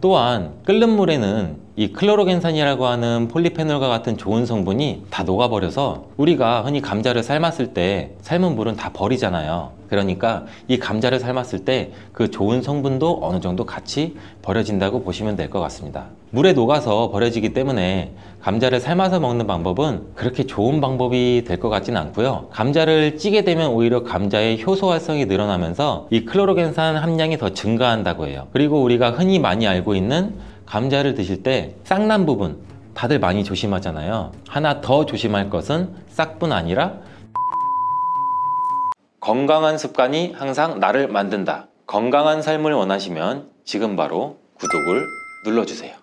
또한 끓는 물에는 이 클로로겐산이라고 하는 폴리페놀과 같은 좋은 성분이 다 녹아버려서 우리가 흔히 감자를 삶았을 때 삶은 물은 다 버리잖아요. 그러니까 이 감자를 삶았을 때 그 좋은 성분도 어느 정도 같이 버려진다고 보시면 될 것 같습니다. 물에 녹아서 버려지기 때문에 감자를 삶아서 먹는 방법은 그렇게 좋은 방법이 될 것 같지는 않고요. 감자를 찌게 되면 오히려 감자의 효소 활성이 늘어나면서 이 클로로겐산 함량이 더 증가한다고 해요. 그리고 우리가 흔히 많이 알고 있는 감자를 드실 때 싹난 부분 다들 많이 조심하잖아요. 하나 더 조심할 것은 싹뿐 아니라 건강한 습관이 항상 나를 만든다. 건강한 삶을 원하시면 지금 바로 구독을 눌러주세요.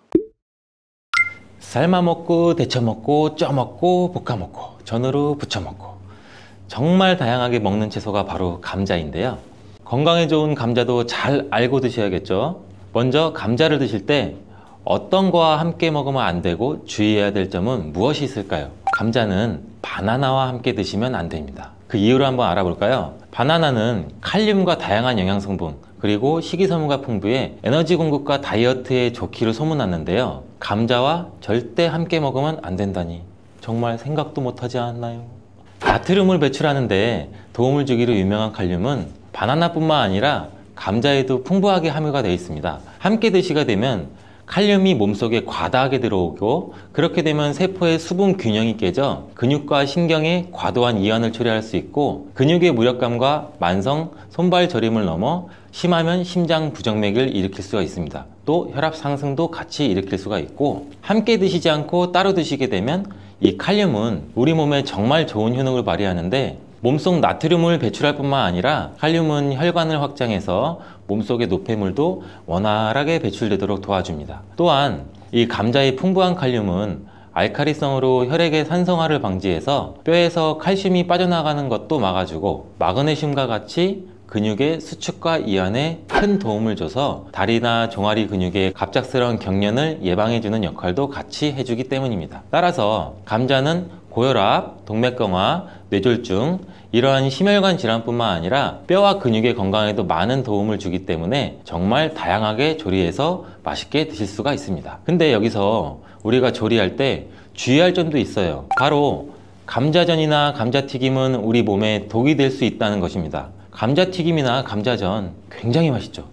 삶아 먹고 데쳐 먹고 쪄 먹고 볶아 먹고 전으로 부쳐 먹고 정말 다양하게 먹는 채소가 바로 감자인데요. 건강에 좋은 감자도 잘 알고 드셔야겠죠. 먼저 감자를 드실 때 어떤 거와 함께 먹으면 안 되고 주의해야 될 점은 무엇이 있을까요? 감자는 바나나와 함께 드시면 안 됩니다. 그 이유를 한번 알아볼까요? 바나나는 칼륨과 다양한 영양성분 그리고 식이섬유가 풍부해 에너지 공급과 다이어트에 좋기로 소문났는데요. 감자와 절대 함께 먹으면 안 된다니 정말 생각도 못하지 않나요? 나트륨을 배출하는데 도움을 주기로 유명한 칼륨은 바나나뿐만 아니라 감자에도 풍부하게 함유가 되어 있습니다. 함께 드시게 되면 칼륨이 몸속에 과다하게 들어오고 그렇게 되면 세포의 수분 균형이 깨져 근육과 신경에 과도한 이완을 초래할 수 있고 근육의 무력감과 만성 손발 저림을 넘어 심하면 심장 부정맥을 일으킬 수가 있습니다. 또 혈압 상승도 같이 일으킬 수가 있고 함께 드시지 않고 따로 드시게 되면 이 칼륨은 우리 몸에 정말 좋은 효능을 발휘하는데 몸속 나트륨을 배출할 뿐만 아니라 칼륨은 혈관을 확장해서 몸속의 노폐물도 원활하게 배출되도록 도와줍니다. 또한 이 감자의 풍부한 칼륨은 알칼리성으로 혈액의 산성화를 방지해서 뼈에서 칼슘이 빠져나가는 것도 막아주고 마그네슘과 같이 근육의 수축과 이완에 큰 도움을 줘서 다리나 종아리 근육의 갑작스러운 경련을 예방해주는 역할도 같이 해주기 때문입니다. 따라서 감자는 고혈압, 동맥경화, 뇌졸중 이러한 심혈관 질환뿐만 아니라 뼈와 근육의 건강에도 많은 도움을 주기 때문에 정말 다양하게 조리해서 맛있게 드실 수가 있습니다. 근데 여기서 우리가 조리할 때 주의할 점도 있어요. 바로 감자전이나 감자튀김은 우리 몸에 독이 될 수 있다는 것입니다. 감자튀김이나 감자전 굉장히 맛있죠.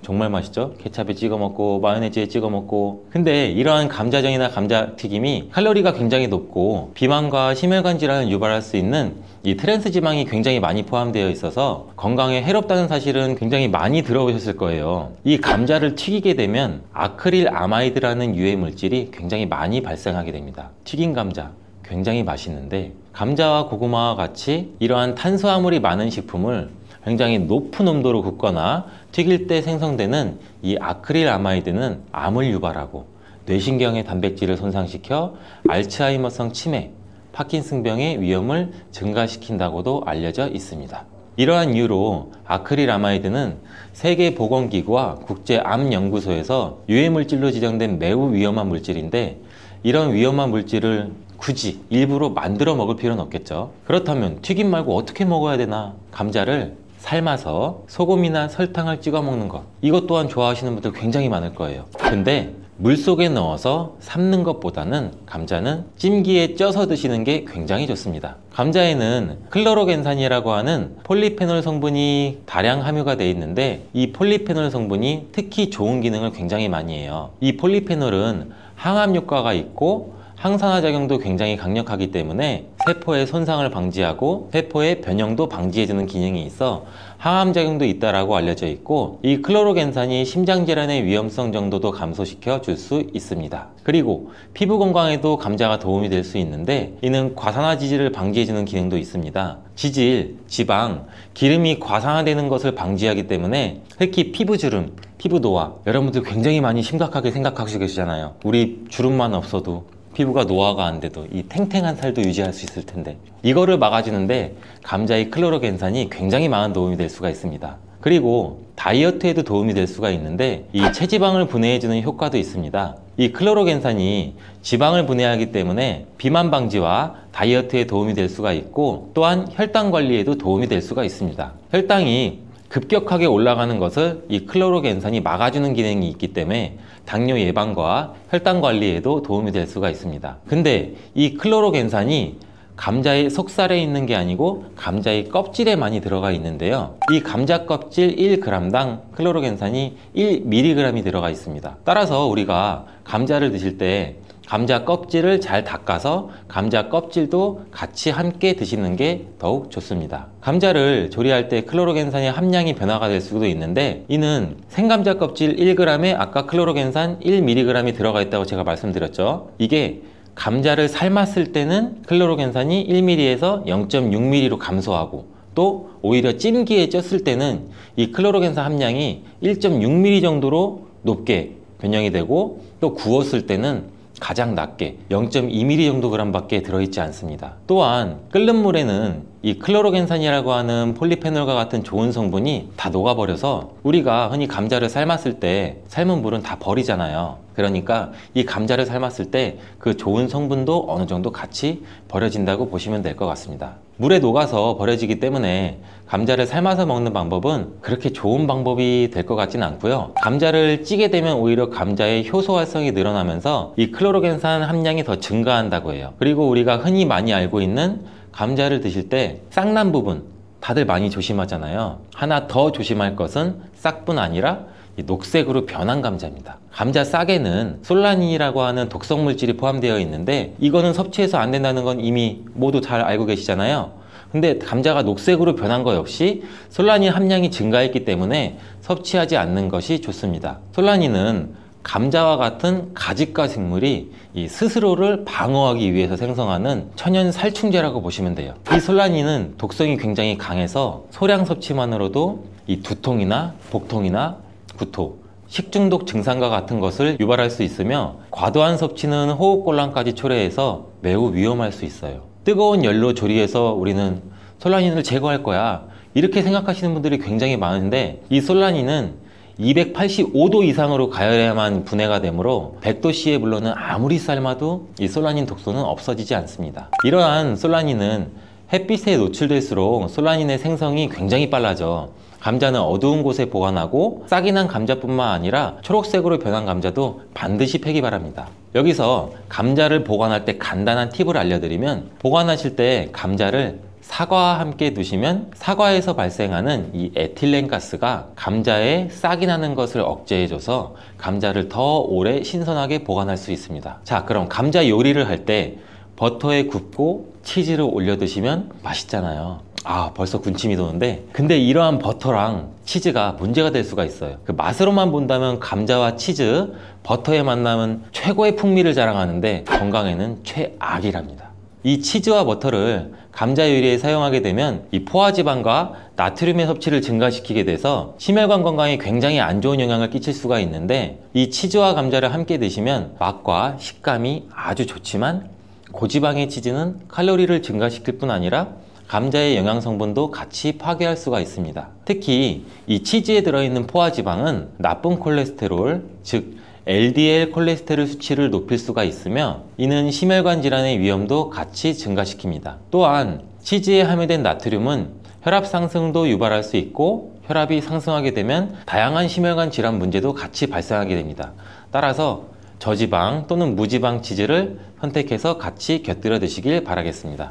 정말 맛있죠? 케찹에 찍어 먹고 마요네즈에 찍어 먹고 근데 이러한 감자전이나 감자튀김이 칼로리가 굉장히 높고 비만과 심혈관 질환을 유발할 수 있는 이 트랜스 지방이 굉장히 많이 포함되어 있어서 건강에 해롭다는 사실은 굉장히 많이 들어보셨을 거예요. 이 감자를 튀기게 되면 아크릴 아마이드라는 유해 물질이 굉장히 많이 발생하게 됩니다. 튀긴 감자 굉장히 맛있는데 감자와 고구마와 같이 이러한 탄수화물이 많은 식품을 굉장히 높은 온도로 굽거나 튀길 때 생성되는 이 아크릴 아마이드는 암을 유발하고 뇌신경의 단백질을 손상시켜 알츠하이머성 치매, 파킨슨병의 위험을 증가시킨다고도 알려져 있습니다. 이러한 이유로 아크릴 아마이드는 세계보건기구와 국제암연구소에서 유해물질로 지정된 매우 위험한 물질인데 이런 위험한 물질을 굳이 일부러 만들어 먹을 필요는 없겠죠. 그렇다면 튀김 말고 어떻게 먹어야 되나? 감자를 삶아서 소금이나 설탕을 찍어 먹는 것 이것 또한 좋아하시는 분들 굉장히 많을 거예요. 근데 물속에 넣어서 삶는 것보다는 감자는 찜기에 쪄서 드시는 게 굉장히 좋습니다. 감자에는 클로로겐산이라고 하는 폴리페놀 성분이 다량 함유가 되어 있는데 이 폴리페놀 성분이 특히 좋은 기능을 굉장히 많이 해요. 이 폴리페놀은 항암 효과가 있고 항산화 작용도 굉장히 강력하기 때문에 세포의 손상을 방지하고 세포의 변형도 방지해주는 기능이 있어 항암 작용도 있다라고 알려져 있고 이 클로로겐산이 심장질환의 위험성 정도도 감소시켜 줄 수 있습니다. 그리고 피부 건강에도 감자가 도움이 될 수 있는데 이는 과산화 지질을 방지해주는 기능도 있습니다. 지질, 지방, 기름이 과산화되는 것을 방지하기 때문에 특히 피부주름, 피부 노화 여러분들 굉장히 많이 심각하게 생각하시고 계시잖아요. 우리 주름만 없어도 피부가 노화가 안 돼도 이 탱탱한 살도 유지할 수 있을 텐데 이거를 막아주는데 감자의 클로로겐산이 굉장히 많은 도움이 될 수가 있습니다. 그리고 다이어트에도 도움이 될 수가 있는데 이 체지방을 분해해주는 효과도 있습니다. 이 클로로겐산이 지방을 분해하기 때문에 비만 방지와 다이어트에 도움이 될 수가 있고 또한 혈당 관리에도 도움이 될 수가 있습니다. 혈당이 급격하게 올라가는 것을 이 클로로겐산이 막아주는 기능이 있기 때문에 당뇨 예방과 혈당 관리에도 도움이 될 수가 있습니다. 근데 이 클로로겐산이 감자의 속살에 있는 게 아니고 감자의 껍질에 많이 들어가 있는데요. 이 감자 껍질 1g당 클로로겐산이 1mg이 들어가 있습니다. 따라서 우리가 감자를 드실 때 감자 껍질을 잘 닦아서 감자 껍질도 같이 함께 드시는 게 더욱 좋습니다. 감자를 조리할 때 클로로겐산의 함량이 변화가 될 수도 있는데, 이는 생감자 껍질 1g에 아까 클로로겐산 1mg이 들어가 있다고 제가 말씀드렸죠. 이게 감자를 삶았을 때는 클로로겐산이 1mg에서 0.6mg로 감소하고, 또 오히려 찜기에 쪘을 때는 이 클로로겐산 함량이 1.6mg 정도로 높게 변형이 되고, 또 구웠을 때는 가장 낮게 0.2mg 정도 그램밖에 들어있지 않습니다. 또한 끓는 물에는 이 클로로겐산이라고 하는 폴리페놀과 같은 좋은 성분이 다 녹아버려서 우리가 흔히 감자를 삶았을 때 삶은 물은 다 버리잖아요. 그러니까 이 감자를 삶았을 때 그 좋은 성분도 어느 정도 같이 버려진다고 보시면 될 것 같습니다. 물에 녹아서 버려지기 때문에 감자를 삶아서 먹는 방법은 그렇게 좋은 방법이 될 것 같지는 않고요. 감자를 찌게 되면 오히려 감자의 효소 활성이 늘어나면서 이 클로로겐산 함량이 더 증가한다고 해요. 그리고 우리가 흔히 많이 알고 있는 감자를 드실 때 싹난 부분 다들 많이 조심하잖아요. 하나 더 조심할 것은 싹뿐 아니라 이 녹색으로 변한 감자입니다. 감자 싹에는 솔라닌이라고 하는 독성 물질이 포함되어 있는데, 이거는 섭취해서 안 된다는 건 이미 모두 잘 알고 계시잖아요. 근데 감자가 녹색으로 변한 거 역시 솔라닌 함량이 증가했기 때문에 섭취하지 않는 것이 좋습니다. 솔라닌은 감자와 같은 가지과 생물이 이 스스로를 방어하기 위해서 생성하는 천연 살충제라고 보시면 돼요. 이 솔라닌은 독성이 굉장히 강해서 소량 섭취만으로도 이 두통이나 복통이나 구토, 식중독 증상과 같은 것을 유발할 수 있으며, 과도한 섭취는 호흡곤란까지 초래해서 매우 위험할 수 있어요. 뜨거운 열로 조리해서 우리는 솔라닌을 제거할 거야, 이렇게 생각하시는 분들이 굉장히 많은데, 이 솔라닌은 285도 이상으로 가열해야만 분해가 되므로 100도씨에 물러는 아무리 삶아도 이 솔라닌 독소는 없어지지 않습니다. 이러한 솔라닌은 햇빛에 노출될수록 솔라닌의 생성이 굉장히 빨라져 감자는 어두운 곳에 보관하고, 싹이 난 감자뿐만 아니라 초록색으로 변한 감자도 반드시 패기 바랍니다. 여기서 감자를 보관할 때 간단한 팁을 알려드리면, 보관하실 때 감자를 사과와 함께 두시면 사과에서 발생하는 이 에틸렌 가스가 감자에 싹이 나는 것을 억제해줘서 감자를 더 오래 신선하게 보관할 수 있습니다. 자, 그럼 감자 요리를 할 때 버터에 굽고 치즈를 올려 드시면 맛있잖아요. 아, 벌써 군침이 도는데, 근데 이러한 버터랑 치즈가 문제가 될 수가 있어요. 그 맛으로만 본다면 감자와 치즈, 버터의 만남은 최고의 풍미를 자랑하는데 건강에는 최악이랍니다. 이 치즈와 버터를 감자 요리에 사용하게 되면 이 포화지방과 나트륨의 섭취를 증가시키게 돼서 심혈관 건강에 굉장히 안 좋은 영향을 끼칠 수가 있는데, 이 치즈와 감자를 함께 드시면 맛과 식감이 아주 좋지만, 고지방의 치즈는 칼로리를 증가시킬 뿐 아니라 감자의 영양 성분도 같이 파괴할 수가 있습니다. 특히 이 치즈에 들어있는 포화지방은 나쁜 콜레스테롤, 즉 LDL 콜레스테롤 수치를 높일 수가 있으며, 이는 심혈관 질환의 위험도 같이 증가시킵니다. 또한 치즈에 함유된 나트륨은 혈압 상승도 유발할 수 있고, 혈압이 상승하게 되면 다양한 심혈관 질환 문제도 같이 발생하게 됩니다. 따라서 저지방 또는 무지방 치즈를 선택해서 같이 곁들여 드시길 바라겠습니다.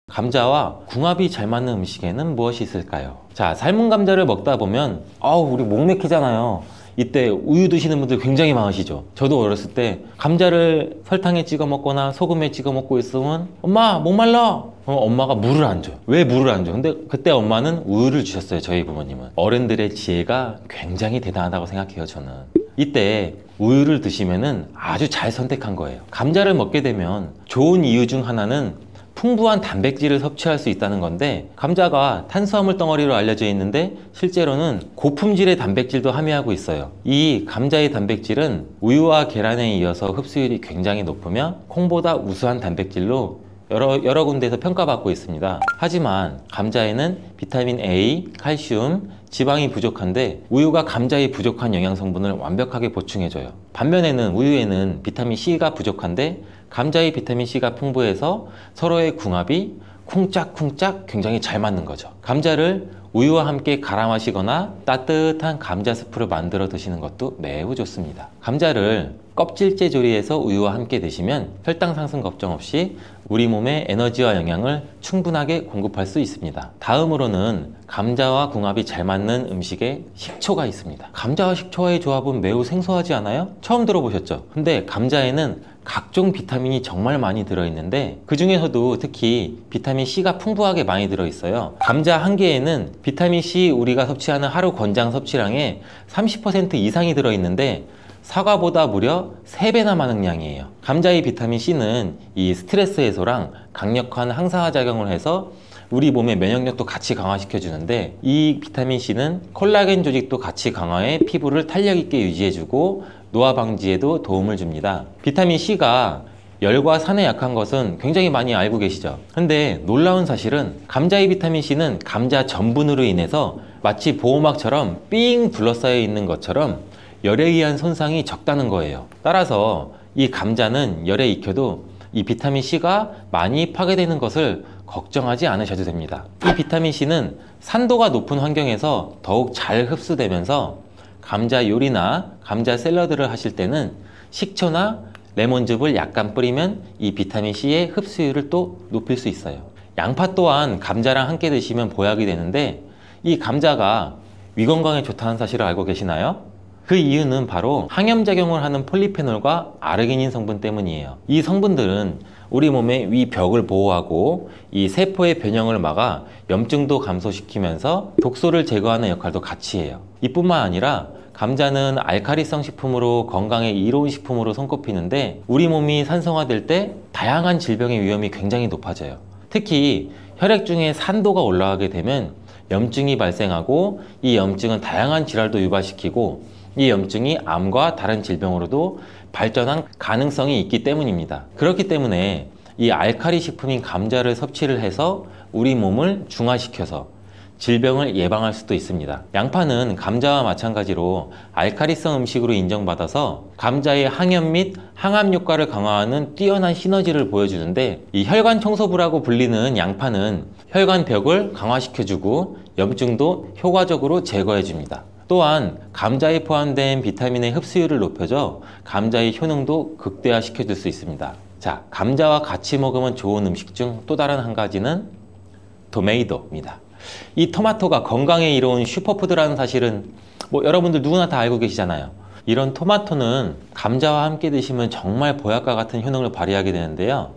감자와 궁합이 잘 맞는 음식에는 무엇이 있을까요? 자, 삶은 감자를 먹다 보면 우리 목 막히잖아요. 이때 우유 드시는 분들 굉장히 많으시죠. 저도 어렸을 때 감자를 설탕에 찍어 먹거나 소금에 찍어 먹고 있으면 엄마 목말라! 엄마가 물을 안 줘요. 왜 물을 안 줘? 근데 그때 엄마는 우유를 주셨어요. 저희 부모님은. 어른들의 지혜가 굉장히 대단하다고 생각해요. 저는 이때 우유를 드시면은 아주 잘 선택한 거예요. 감자를 먹게 되면 좋은 이유 중 하나는 풍부한 단백질을 섭취할 수 있다는 건데, 감자가 탄수화물 덩어리로 알려져 있는데 실제로는 고품질의 단백질도 함유하고 있어요. 이 감자의 단백질은 우유와 계란에 이어서 흡수율이 굉장히 높으며 콩보다 우수한 단백질로 여러 군데에서 평가받고 있습니다. 하지만 감자에는 비타민 A, 칼슘, 지방이 부족한데 우유가 감자의 부족한 영양 성분을 완벽하게 보충해줘요. 반면에는 우유에는 비타민 C가 부족한데 감자의 비타민 C가 풍부해서 서로의 궁합이 쿵짝쿵짝 굉장히 잘 맞는 거죠. 감자를 우유와 함께 갈아 마시거나 따뜻한 감자 스프를 만들어 드시는 것도 매우 좋습니다. 감자를 껍질째 조리해서 우유와 함께 드시면 혈당 상승 걱정 없이 우리 몸에 에너지와 영양을 충분하게 공급할 수 있습니다. 다음으로는 감자와 궁합이 잘 맞는 음식에 식초가 있습니다. 감자와 식초와의 조합은 매우 생소하지 않아요? 처음 들어보셨죠? 근데 감자에는 각종 비타민이 정말 많이 들어있는데 그 중에서도 특히 비타민 C가 풍부하게 많이 들어있어요. 감자 한 개에는 비타민 C 우리가 섭취하는 하루 권장 섭취량의 30% 이상이 들어있는데 사과보다 무려 3배나 많은 양이에요. 감자의 비타민 C는 이 스트레스 해소랑 강력한 항산화 작용을 해서 우리 몸의 면역력도 같이 강화시켜 주는데, 이 비타민 C는 콜라겐 조직도 같이 강화해 피부를 탄력 있게 유지해 주고 노화 방지에도 도움을 줍니다. 비타민 C가 열과 산에 약한 것은 굉장히 많이 알고 계시죠? 근데 놀라운 사실은 감자의 비타민 C는 감자 전분으로 인해서 마치 보호막처럼 삥 둘러싸여 있는 것처럼 열에 의한 손상이 적다는 거예요. 따라서 이 감자는 열에 익혀도 이 비타민 C가 많이 파괴되는 것을 걱정하지 않으셔도 됩니다. 이 비타민 C는 산도가 높은 환경에서 더욱 잘 흡수되면서 감자 요리나 감자 샐러드를 하실 때는 식초나 레몬즙을 약간 뿌리면 이 비타민 C의 흡수율을 또 높일 수 있어요. 양파 또한 감자랑 함께 드시면 보약이 되는데, 이 감자가 위 건강에 좋다는 사실을 알고 계시나요? 그 이유는 바로 항염작용을 하는 폴리페놀과 아르기닌 성분 때문이에요. 이 성분들은 우리 몸의 위 벽을 보호하고 이 세포의 변형을 막아 염증도 감소시키면서 독소를 제거하는 역할도 같이 해요. 이뿐만 아니라 감자는 알카리성 식품으로 건강에 이로운 식품으로 손꼽히는데, 우리 몸이 산성화될 때 다양한 질병의 위험이 굉장히 높아져요. 특히 혈액 중에 산도가 올라가게 되면 염증이 발생하고, 이 염증은 다양한 질환도 유발시키고 이 염증이 암과 다른 질병으로도 발전한 가능성이 있기 때문입니다. 그렇기 때문에 이 알칼리 식품인 감자를 섭취를 해서 우리 몸을 중화시켜서 질병을 예방할 수도 있습니다. 양파는 감자와 마찬가지로 알칼리성 음식으로 인정받아서 감자의 항염 및 항암 효과를 강화하는 뛰어난 시너지를 보여주는데, 이 혈관 청소부라고 불리는 양파는 혈관 벽을 강화시켜주고 염증도 효과적으로 제거해줍니다. 또한 감자에 포함된 비타민의 흡수율을 높여줘 감자의 효능도 극대화시켜줄 수 있습니다. 자, 감자와 같이 먹으면 좋은 음식 중 또 다른 한 가지는 토메이토입니다. 이 토마토가 건강에 이로운 슈퍼푸드라는 사실은 여러분들 누구나 다 알고 계시잖아요. 이런 토마토는 감자와 함께 드시면 정말 보약과 같은 효능을 발휘하게 되는데요.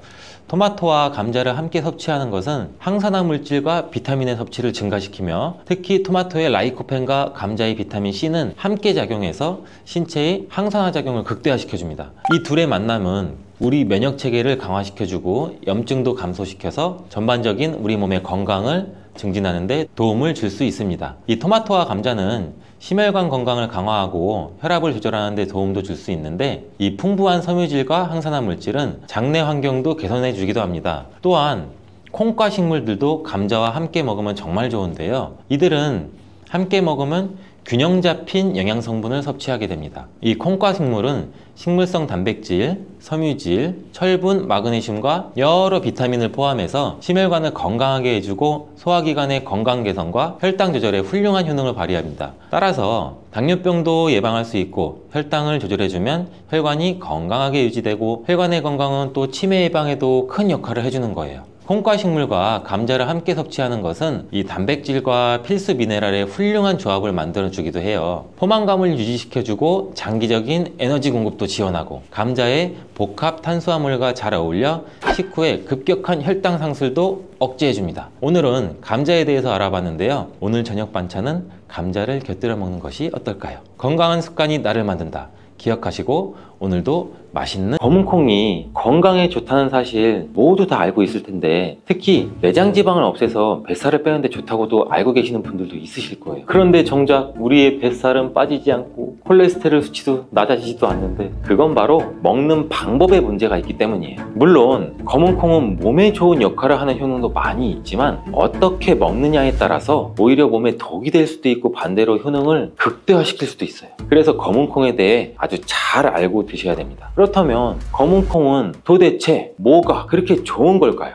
토마토와 감자를 함께 섭취하는 것은 항산화 물질과 비타민의 섭취를 증가시키며, 특히 토마토의 라이코펜과 감자의 비타민 C는 함께 작용해서 신체의 항산화 작용을 극대화시켜줍니다. 이 둘의 만남은 우리 면역 체계를 강화시켜주고 염증도 감소시켜서 전반적인 우리 몸의 건강을 증진하는 데 도움을 줄 수 있습니다. 이 토마토와 감자는 심혈관 건강을 강화하고 혈압을 조절하는 데 도움도 줄 수 있는데, 이 풍부한 섬유질과 항산화 물질은 장내 환경도 개선해 주기도 합니다. 또한 콩과 식물들도 감자와 함께 먹으면 정말 좋은데요. 이들은 함께 먹으면 균형 잡힌 영양 성분을 섭취하게 됩니다. 이 콩과 식물은 식물성 단백질, 섬유질, 철분, 마그네슘과 여러 비타민을 포함해서 심혈관을 건강하게 해주고 소화기관의 건강 개선과 혈당 조절에 훌륭한 효능을 발휘합니다. 따라서 당뇨병도 예방할 수 있고, 혈당을 조절해주면 혈관이 건강하게 유지되고, 혈관의 건강은 또 치매 예방에도 큰 역할을 해주는 거예요. 콩과 식물과 감자를 함께 섭취하는 것은 이 단백질과 필수 미네랄의 훌륭한 조합을 만들어 주기도 해요. 포만감을 유지시켜주고 장기적인 에너지 공급도 지원하고, 감자의 복합 탄수화물과 잘 어울려 식후에 급격한 혈당 상승도 억제해줍니다. 오늘은 감자에 대해서 알아봤는데요. 오늘 저녁 반찬은 감자를 곁들여 먹는 것이 어떨까요? 건강한 습관이 나를 만든다. 기억하시고 오늘도 맛있는 검은콩이 건강에 좋다는 사실 모두 다 알고 있을 텐데, 특히 내장 지방을 없애서 뱃살을 빼는데 좋다고도 알고 계시는 분들도 있으실 거예요. 그런데 정작 우리의 뱃살은 빠지지 않고 콜레스테롤 수치도 낮아지지도 않는데, 그건 바로 먹는 방법에 문제가 있기 때문이에요. 물론 검은콩은 몸에 좋은 역할을 하는 효능도 많이 있지만, 어떻게 먹느냐에 따라서 오히려 몸에 독이 될 수도 있고 반대로 효능을 극대화시킬 수도 있어요. 그래서 검은콩에 대해 아주 잘 알고 드셔야 됩니다. 그렇다면 검은콩은 도대체 뭐가 그렇게 좋은 걸까요?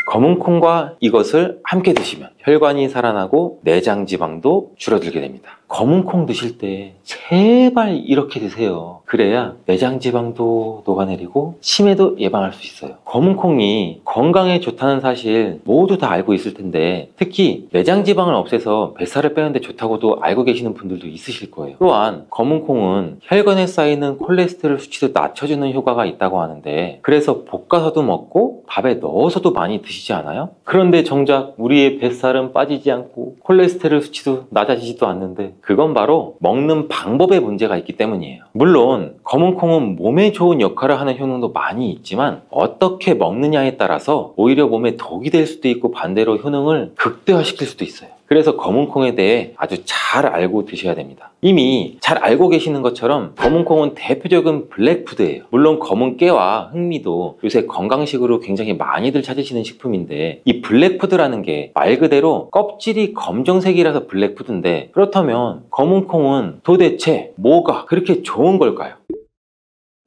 검은콩과 이것을 함께 드시면 혈관이 살아나고 내장 지방도 줄어들게 됩니다. 검은콩 드실 때 제발 이렇게 드세요. 그래야 내장 지방도 녹아내리고 치매도 예방할 수 있어요. 검은콩이 건강에 좋다는 사실 모두 다 알고 있을 텐데, 특히 내장 지방을 없애서 뱃살을 빼는데 좋다고도 알고 계시는 분들도 있으실 거예요. 또한 검은콩은 혈관에 쌓이는 콜레스테롤 수치도 낮춰주는 효과가 있다고 하는데, 그래서 볶아서도 먹고 밥에 넣어서도 많이 드시지 않아요? 그런데 정작 우리의 뱃살은 빠지지 않고 콜레스테롤 수치도 낮아지지도 않는데, 그건 바로 먹는 방법에 문제가 있기 때문이에요. 물론 검은콩은 몸에 좋은 역할을 하는 효능도 많이 있지만, 어떻게 먹느냐에 따라서 오히려 몸에 독이 될 수도 있고 반대로 효능을 극대화시킬 수도 있어요. 그래서 검은콩에 대해 아주 잘 알고 드셔야 됩니다. 이미 잘 알고 계시는 것처럼 검은콩은 대표적인 블랙푸드예요. 물론 검은 깨와 흑미도 요새 건강식으로 굉장히 많이들 찾으시는 식품인데, 이 블랙푸드라는 게 말 그대로 껍질이 검정색이라서 블랙푸드인데, 그렇다면 검은콩은 도대체 뭐가 그렇게 좋은 걸까요?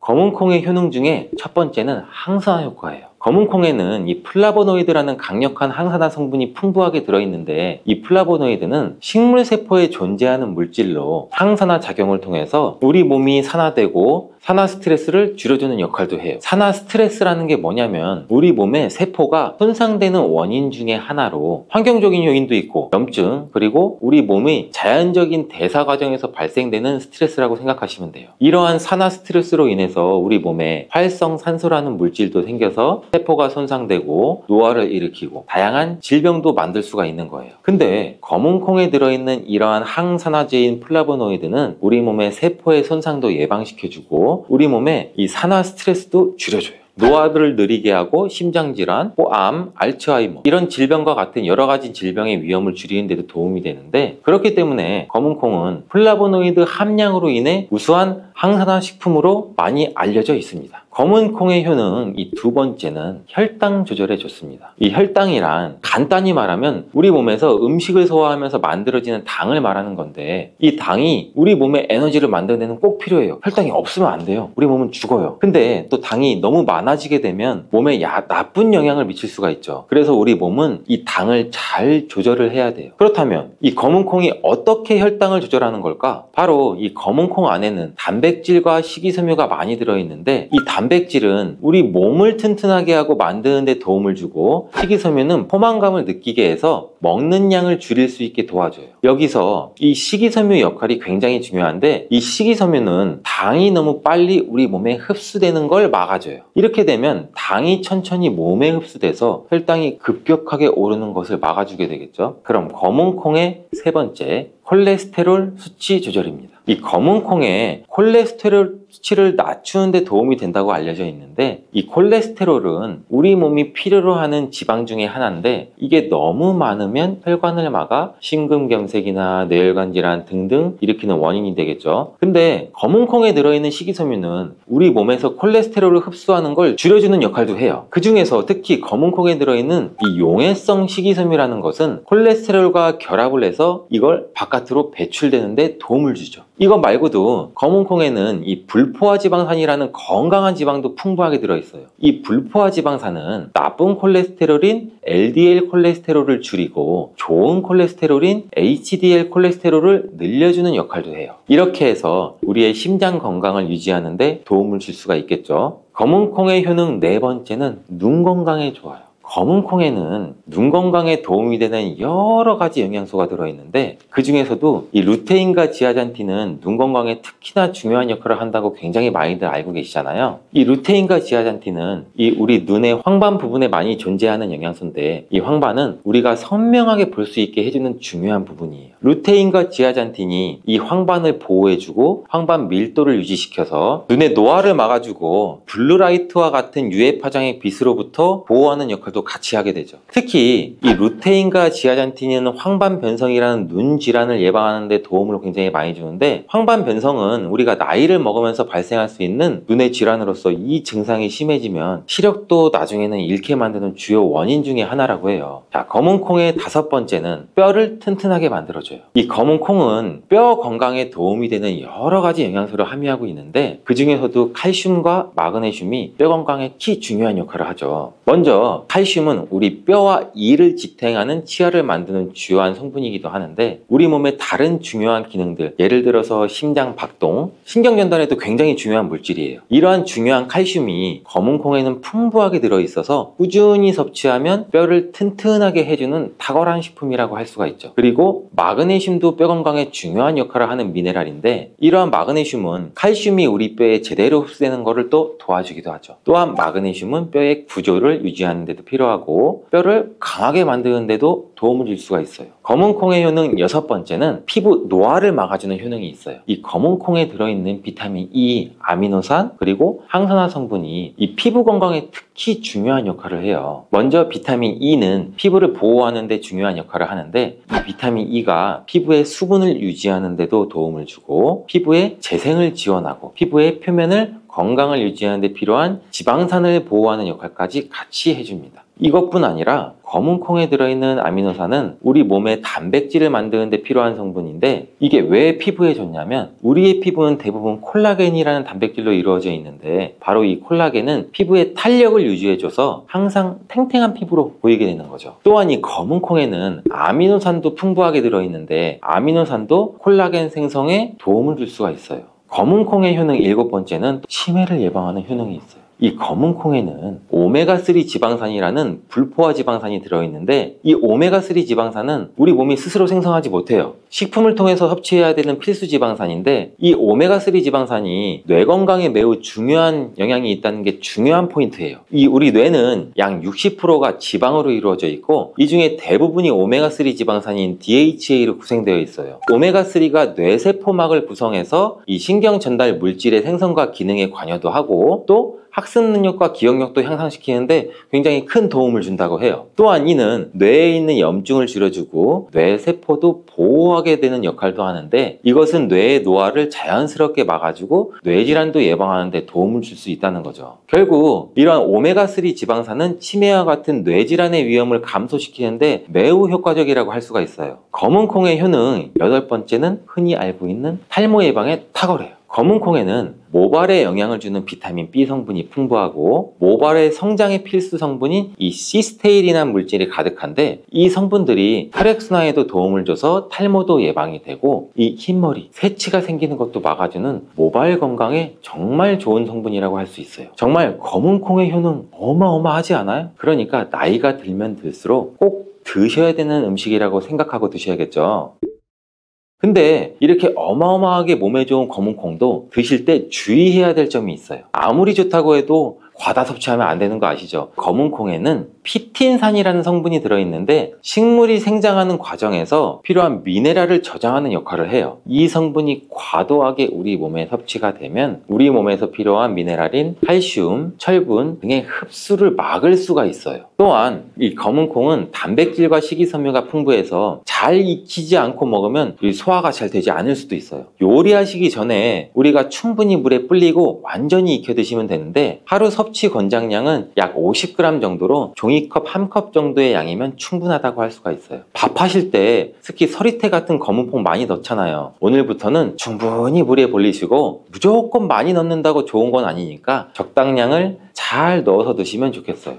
검은콩의 효능 중에 첫 번째는 항산화 효과예요. 검은콩에는 이 플라보노이드라는 강력한 항산화 성분이 풍부하게 들어있는데, 이 플라보노이드는 식물세포에 존재하는 물질로 항산화 작용을 통해서 우리 몸이 산화되고 산화 스트레스를 줄여주는 역할도 해요. 산화 스트레스라는 게 뭐냐면, 우리 몸의 세포가 손상되는 원인 중에 하나로 환경적인 요인도 있고 염증, 그리고 우리 몸의 자연적인 대사 과정에서 발생되는 스트레스라고 생각하시면 돼요. 이러한 산화 스트레스로 인해서 우리 몸에 활성산소라는 물질도 생겨서 세포가 손상되고 노화를 일으키고 다양한 질병도 만들 수가 있는 거예요. 근데 검은콩에 들어있는 이러한 항산화제인 플라보노이드는 우리 몸의 세포의 손상도 예방시켜주고 우리 몸의 이 산화 스트레스도 줄여줘요. 노화를 느리게 하고 심장질환, 암, 알츠하이머 이런 질병과 같은 여러 가지 질병의 위험을 줄이는 데도 도움이 되는데, 그렇기 때문에 검은콩은 플라보노이드 함량으로 인해 우수한 항산화 식품으로 많이 알려져 있습니다. 검은콩의 효능 이 두 번째는 혈당 조절에 좋습니다. 이 혈당이란 간단히 말하면 우리 몸에서 음식을 소화하면서 만들어지는 당을 말하는 건데, 이 당이 우리 몸의 에너지를 만드는 데는 꼭 필요해요. 혈당이 없으면 안 돼요. 우리 몸은 죽어요. 근데 또 당이 너무 많아지게 되면 몸에 나쁜 영향을 미칠 수가 있죠. 그래서 우리 몸은 이 당을 잘 조절을 해야 돼요. 그렇다면 이 검은콩이 어떻게 혈당을 조절하는 걸까? 바로 이 검은콩 안에는 단백질과 식이섬유가 많이 들어있는데, 이 단백질은 우리 몸을 튼튼하게 하고 만드는 데 도움을 주고, 식이섬유는 포만감을 느끼게 해서 먹는 양을 줄일 수 있게 도와줘요. 여기서 이 식이섬유 역할이 굉장히 중요한데, 이 식이섬유는 당이 너무 빨리 우리 몸에 흡수되는 걸 막아줘요. 이렇게 되면 당이 천천히 몸에 흡수돼서 혈당이 급격하게 오르는 것을 막아주게 되겠죠. 그럼 검은콩의 세 번째, 콜레스테롤 수치 조절입니다. 이 검은콩에 콜레스테롤 수치를 낮추는 데 도움이 된다고 알려져 있는데, 이 콜레스테롤은 우리 몸이 필요로 하는 지방 중에 하나인데, 이게 너무 많으면 혈관을 막아 심근경색이나 뇌혈관 질환 등등 일으키는 원인이 되겠죠. 근데 검은콩에 들어있는 식이섬유는 우리 몸에서 콜레스테롤을 흡수하는 걸 줄여주는 역할도 해요. 그 중에서 특히 검은콩에 들어있는 이 용해성 식이섬유라는 것은 콜레스테롤과 결합을 해서 이걸 바깥으로 배출되는데 도움을 주죠. 이거 말고도 검은콩에는 이 불포화 지방산이라는 건강한 지방도 풍부하게 들어있어요. 이 불포화 지방산은 나쁜 콜레스테롤인 LDL 콜레스테롤을 줄이고 좋은 콜레스테롤인 HDL 콜레스테롤을 늘려주는 역할도 해요. 이렇게 해서 우리의 심장 건강을 유지하는 데 도움을 줄 수가 있겠죠. 검은콩의 효능 네 번째는 눈 건강에 좋아요. 검은콩에는 눈 건강에 도움이 되는 여러 가지 영양소가 들어있는데, 그 중에서도 이 루테인과 지아잔틴은 눈 건강에 특히나 중요한 역할을 한다고 굉장히 많이들 알고 계시잖아요. 이 루테인과 지아잔틴은 이 우리 눈의 황반 부분에 많이 존재하는 영양소인데, 이 황반은 우리가 선명하게 볼 수 있게 해주는 중요한 부분이에요. 루테인과 지아잔틴이 이 황반을 보호해주고 황반 밀도를 유지시켜서 눈의 노화를 막아주고 블루라이트와 같은 UV 파장의 빛으로부터 보호하는 역할도 같이 하게 되죠. 특히 이 루테인과 지아잔틴은 황반 변성이라는 눈 질환을 예방하는 데 도움을 굉장히 많이 주는데, 황반 변성은 우리가 나이를 먹으면서 발생할 수 있는 눈의 질환으로서 이 증상이 심해지면 시력도 나중에는 잃게 만드는 주요 원인 중에 하나라고 해요. 자, 검은콩의 다섯 번째는 뼈를 튼튼하게 만들어줘요. 이 검은콩은 뼈 건강에 도움이 되는 여러 가지 영양소를 함유하고 있는데, 그 중에서도 칼슘과 마그네슘이 뼈 건강에 중요한 역할을 하죠. 먼저 칼슘 칼슘은 우리 뼈와 이를 지탱하는 치아를 만드는 주요한 성분이기도 하는데 우리 몸의 다른 중요한 기능들, 예를 들어서 심장 박동, 신경 전달에도 굉장히 중요한 물질이에요. 이러한 중요한 칼슘이 검은콩에는 풍부하게 들어있어서 꾸준히 섭취하면 뼈를 튼튼하게 해주는 탁월한 식품이라고 할 수가 있죠. 그리고 마그네슘도 뼈 건강에 중요한 역할을 하는 미네랄인데 이러한 마그네슘은 칼슘이 우리 뼈에 제대로 흡수되는 것을 또 도와주기도 하죠. 또한 마그네슘은 뼈의 구조를 유지하는 데도 필요하고 뼈를 강하게 만드는 데도 도움을 줄 수가 있어요. 검은콩의 효능 6번째는 피부 노화를 막아주는 효능이 있어요. 이 검은콩에 들어있는 비타민 E, 아미노산, 그리고 항산화 성분이 이 피부 건강에 특히 중요한 역할을 해요. 먼저 비타민 E는 피부를 보호하는 데 중요한 역할을 하는데 이 비타민 E가 피부의 수분을 유지하는 데도 도움을 주고 피부의 재생을 지원하고 피부의 표면을 건강을 유지하는 데 필요한 지방산을 보호하는 역할까지 같이 해줍니다. 이것뿐 아니라 검은콩에 들어있는 아미노산은 우리 몸의 단백질을 만드는 데 필요한 성분인데 이게 왜 피부에 좋냐면 우리의 피부는 대부분 콜라겐이라는 단백질로 이루어져 있는데 바로 이 콜라겐은 피부의 탄력을 유지해줘서 항상 탱탱한 피부로 보이게 되는 거죠. 또한 이 검은콩에는 아미노산도 풍부하게 들어있는데 아미노산도 콜라겐 생성에 도움을 줄 수가 있어요. 검은콩의 효능 7번째는 치매를 예방하는 효능이 있어요. 이 검은콩에는 오메가3 지방산이라는 불포화 지방산이 들어있는데 이 오메가3 지방산은 우리 몸이 스스로 생성하지 못해요. 식품을 통해서 섭취해야 되는 필수 지방산인데 이 오메가3 지방산이 뇌 건강에 매우 중요한 영향이 있다는 게 중요한 포인트예요. 이 우리 뇌는 약 60%가 지방으로 이루어져 있고 이 중에 대부분이 오메가3 지방산인 DHA로 구성되어 있어요. 오메가3가 뇌세포막을 구성해서 이 신경 전달 물질의 생성과 기능에 관여도 하고 또 학습 능력과 기억력도 향상시키는데 굉장히 큰 도움을 준다고 해요. 또한 이는 뇌에 있는 염증을 줄여주고 뇌세포도 보호하게 되는 역할도 하는데 이것은 뇌의 노화를 자연스럽게 막아주고 뇌질환도 예방하는 데 도움을 줄 수 있다는 거죠. 결국 이러한 오메가3 지방산은 치매와 같은 뇌질환의 위험을 감소시키는데 매우 효과적이라고 할 수가 있어요. 검은콩의 효능 8번째는 흔히 알고 있는 탈모 예방에 탁월해요. 검은콩에는 모발에 영향을 주는 비타민 B 성분이 풍부하고 모발의 성장에 필수 성분인 이 시스테일이라는 물질이 가득한데 이 성분들이 혈액순환에도 도움을 줘서 탈모도 예방이 되고 이 흰머리, 새치가 생기는 것도 막아주는 모발 건강에 정말 좋은 성분이라고 할 수 있어요. 정말 검은콩의 효능 어마어마하지 않아요? 그러니까 나이가 들면 들수록 꼭 드셔야 되는 음식이라고 생각하고 드셔야겠죠. 근데 이렇게 어마어마하게 몸에 좋은 검은콩도 드실 때 주의해야 될 점이 있어요. 아무리 좋다고 해도 과다 섭취하면 안 되는 거 아시죠? 검은콩에는 피틴산이라는 성분이 들어있는데 식물이 생장하는 과정에서 필요한 미네랄을 저장하는 역할을 해요. 이 성분이 과도하게 우리 몸에 섭취가 되면 우리 몸에서 필요한 미네랄인 칼슘, 철분 등의 흡수를 막을 수가 있어요. 또한 이 검은콩은 단백질과 식이섬유가 풍부해서 잘 익히지 않고 먹으면 소화가 잘 되지 않을 수도 있어요. 요리하시기 전에 우리가 충분히 물에 불리고 완전히 익혀 드시면 되는데 하루 섭취 권장량은 약 50g 정도로 종이컵 1컵 정도의 양이면 충분하다고 할 수가 있어요. 밥하실 때 특히 서리태 같은 검은콩 많이 넣잖아요. 오늘부터는 충분히 물에 불리시고 무조건 많이 넣는다고 좋은 건 아니니까 적당량을 잘 넣어서 드시면 좋겠어요.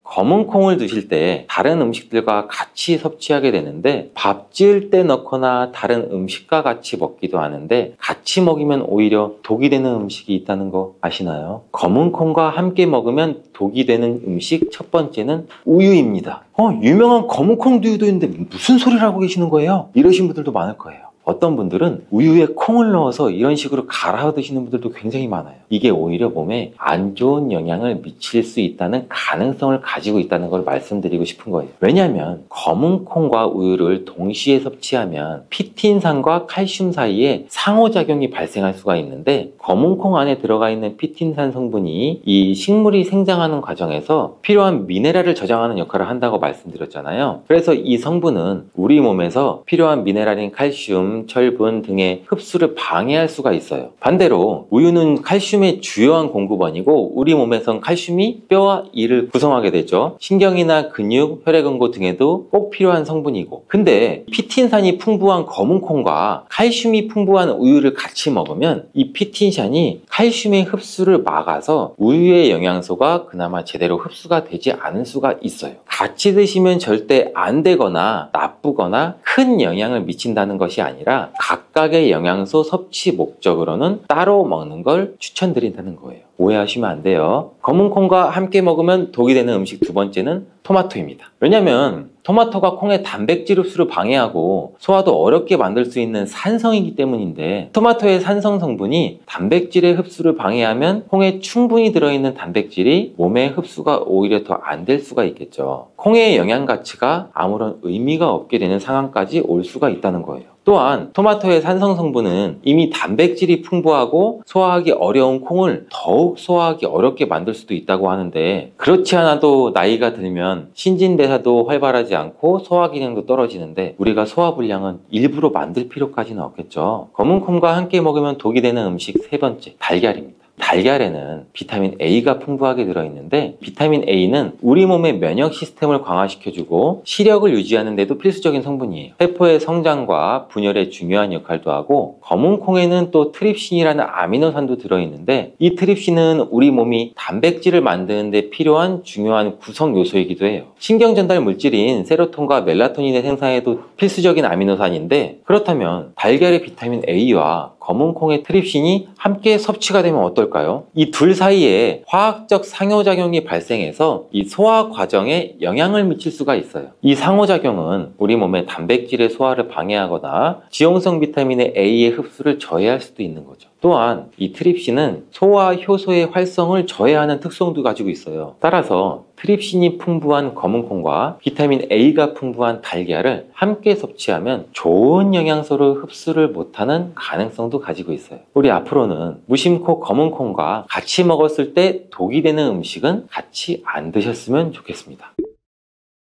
검은콩을 드실 때 다른 음식들과 같이 섭취하게 되는데 밥 지을 때 넣거나 다른 음식과 같이 먹기도 하는데 같이 먹이면 오히려 독이 되는 음식이 있다는 거 아시나요? 검은콩과 함께 먹으면 독이 되는 음식 첫 번째는 우유입니다. 유명한 검은콩 두유도 있는데 무슨 소리를 하고 계시는 거예요? 이러신 분들도 많을 거예요. 어떤 분들은 우유에 콩을 넣어서 이런 식으로 갈아 드시는 분들도 굉장히 많아요. 이게 오히려 몸에 안 좋은 영향을 미칠 수 있다는 가능성을 가지고 있다는 걸 말씀드리고 싶은 거예요. 왜냐하면 검은콩과 우유를 동시에 섭취하면 피틴산과 칼슘 사이에 상호작용이 발생할 수가 있는데 검은콩 안에 들어가 있는 피틴산 성분이 이 식물이 생장하는 과정에서 필요한 미네랄을 저장하는 역할을 한다고 말씀드렸잖아요. 그래서 이 성분은 우리 몸에서 필요한 미네랄인 칼슘, 칼슘, 철분 등의 흡수를 방해할 수가 있어요. 반대로 우유는 칼슘의 주요한 공급원이고 우리 몸에선 칼슘이 뼈와 이를 구성하게 되죠. 신경이나 근육, 혈액응고 등에도 꼭 필요한 성분이고, 근데 피틴산이 풍부한 검은콩과 칼슘이 풍부한 우유를 같이 먹으면 이 피틴산이 칼슘의 흡수를 막아서 우유의 영양소가 그나마 제대로 흡수가 되지 않을 수가 있어요. 같이 드시면 절대 안 되거나 나쁘거나 큰 영향을 미친다는 것이 아니라 각각의 영양소 섭취 목적으로는 따로 먹는 걸 추천드린다는 거예요. 오해하시면 안 돼요. 검은콩과 함께 먹으면 독이 되는 음식 두 번째는 토마토입니다. 왜냐면 토마토가 콩의 단백질 흡수를 방해하고 소화도 어렵게 만들 수 있는 산성이기 때문인데, 토마토의 산성 성분이 단백질의 흡수를 방해하면 콩에 충분히 들어있는 단백질이 몸의 흡수가 오히려 더 안 될 수가 있겠죠. 콩의 영양 가치가 아무런 의미가 없게 되는 상황까지 올 수가 있다는 거예요. 또한 토마토의 산성 성분은 이미 단백질이 풍부하고 소화하기 어려운 콩을 더욱 소화하기 어렵게 만들 수도 있다고 하는데, 그렇지 않아도 나이가 들면 신진대사도 활발하지 않고 소화 기능도 떨어지는데 우리가 소화 불량은 일부러 만들 필요까지는 없겠죠. 검은콩과 함께 먹으면 독이 되는 음식 세 번째, 달걀입니다. 달걀에는 비타민 A가 풍부하게 들어있는데, 비타민 A는 우리 몸의 면역 시스템을 강화시켜주고 시력을 유지하는 데도 필수적인 성분이에요. 세포의 성장과 분열에 중요한 역할도 하고, 검은콩에는 또 트립신이라는 아미노산도 들어있는데, 이 트립신은 우리 몸이 단백질을 만드는 데 필요한 중요한 구성 요소이기도 해요. 신경전달 물질인 세로토닌과 멜라토닌의 생산에도 필수적인 아미노산인데, 그렇다면 달걀의 비타민 A와 검은콩의 트립신이 함께 섭취가 되면 어떨까요? 이 둘 사이에 화학적 상호작용이 발생해서 이 소화 과정에 영향을 미칠 수가 있어요. 이 상호작용은 우리 몸의 단백질의 소화를 방해하거나 지용성 비타민의 A의 흡수를 저해할 수도 있는 거죠. 또한 이 트립신은 소화 효소의 활성을 저해하는 특성도 가지고 있어요. 따라서 트립신이 풍부한 검은콩과 비타민 A가 풍부한 달걀을 함께 섭취하면 좋은 영양소를 흡수를 못하는 가능성도 가지고 있어요. 우리 앞으로는 무심코 검은콩과 같이 먹었을 때 독이 되는 음식은 같이 안 드셨으면 좋겠습니다.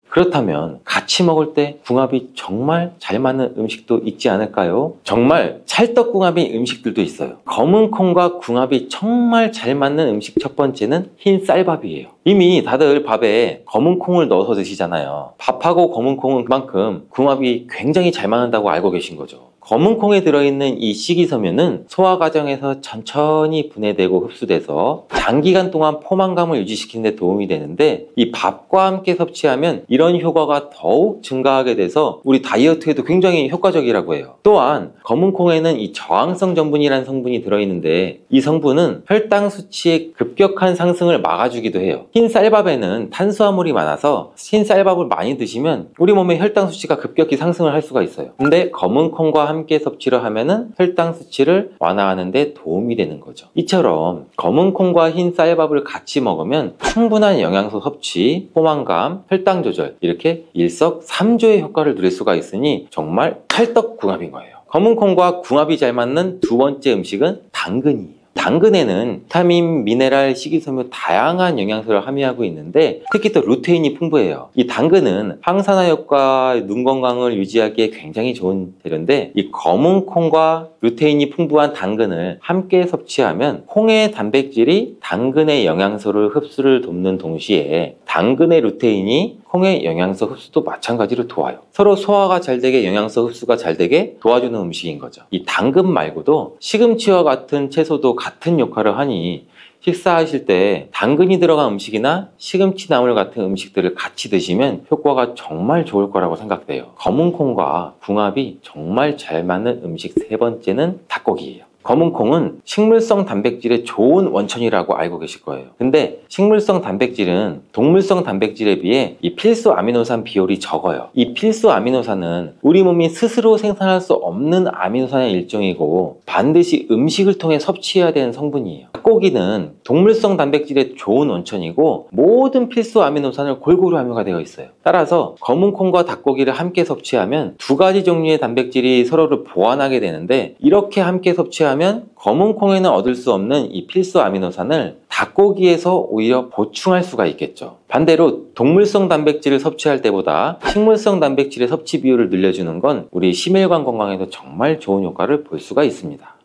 그렇다면 같이 먹을 때 궁합이 정말 잘 맞는 음식도 있지 않을까요? 정말 찰떡궁합인 음식들도 있어요. 검은콩과 궁합이 정말 잘 맞는 음식 첫 번째는 흰 쌀밥이에요. 이미 다들 밥에 검은콩을 넣어서 드시잖아요. 밥하고 검은콩은 그만큼 궁합이 굉장히 잘 맞는다고 알고 계신 거죠. 검은콩에 들어있는 이 식이섬유는 소화 과정에서 천천히 분해되고 흡수돼서 장기간 동안 포만감을 유지시키는 데 도움이 되는데, 이 밥과 함께 섭취하면 이런 효과가 더욱 증가하게 돼서 우리 다이어트에도 굉장히 효과적이라고 해요. 또한 검은콩에는 이 저항성 전분이라는 성분이 들어있는데, 이 성분은 혈당 수치의 급격한 상승을 막아주기도 해요. 흰 쌀밥에는 탄수화물이 많아서 흰 쌀밥을 많이 드시면 우리 몸의 혈당 수치가 급격히 상승을 할 수가 있어요. 근데 검은콩과 함께 섭취를 하면은 혈당 수치를 완화하는 데 도움이 되는 거죠. 이처럼 검은콩과 흰 쌀밥을 같이 먹으면 충분한 영양소 섭취, 포만감, 혈당 조절, 이렇게 일석삼조의 효과를 누릴 수가 있으니 정말 찰떡궁합인 거예요. 검은콩과 궁합이 잘 맞는 두 번째 음식은 당근이에요. 당근에는 비타민, 미네랄, 식이섬유 다양한 영양소를 함유하고 있는데, 특히 또 루테인이 풍부해요. 이 당근은 항산화 효과, 눈 건강을 유지하기에 굉장히 좋은 재료인데, 이 검은콩과 루테인이 풍부한 당근을 함께 섭취하면 콩의 단백질이 당근의 영양소를 흡수를 돕는 동시에 당근의 루테인이 콩의 영양소 흡수도 마찬가지로 도와요. 서로 소화가 잘 되게, 영양소 흡수가 잘 되게 도와주는 음식인 거죠. 이 당근 말고도 시금치와 같은 채소도 같은 역할을 하니 식사하실 때 당근이 들어간 음식이나 시금치 나물 같은 음식들을 같이 드시면 효과가 정말 좋을 거라고 생각돼요. 검은콩과 궁합이 정말 잘 맞는 음식 세 번째는 닭고기예요. 검은콩은 식물성 단백질의 좋은 원천이라고 알고 계실 거예요. 근데 식물성 단백질은 동물성 단백질에 비해 이 필수 아미노산 비율이 적어요. 이 필수 아미노산은 우리 몸이 스스로 생산할 수 없는 아미노산의 일종이고 반드시 음식을 통해 섭취해야 되는 성분이에요. 닭고기는 동물성 단백질의 좋은 원천이고 모든 필수 아미노산을 골고루 함유가 되어 있어요. 따라서 검은콩과 닭고기를 함께 섭취하면 두 가지 종류의 단백질이 서로를 보완하게 되는데, 이렇게 함께 섭취하면 검은콩에는 얻을 수 없는 이 필수 아미노산을 닭고기에서 오히려 보충할 수가 있겠죠. 반대로 동물성 단백질을 섭취할 때보다 식물성 단백질의 섭취 비율을 늘려주는 건 우리 심혈관 건강에도 정말 좋은 효과를 볼 수가 있습니다.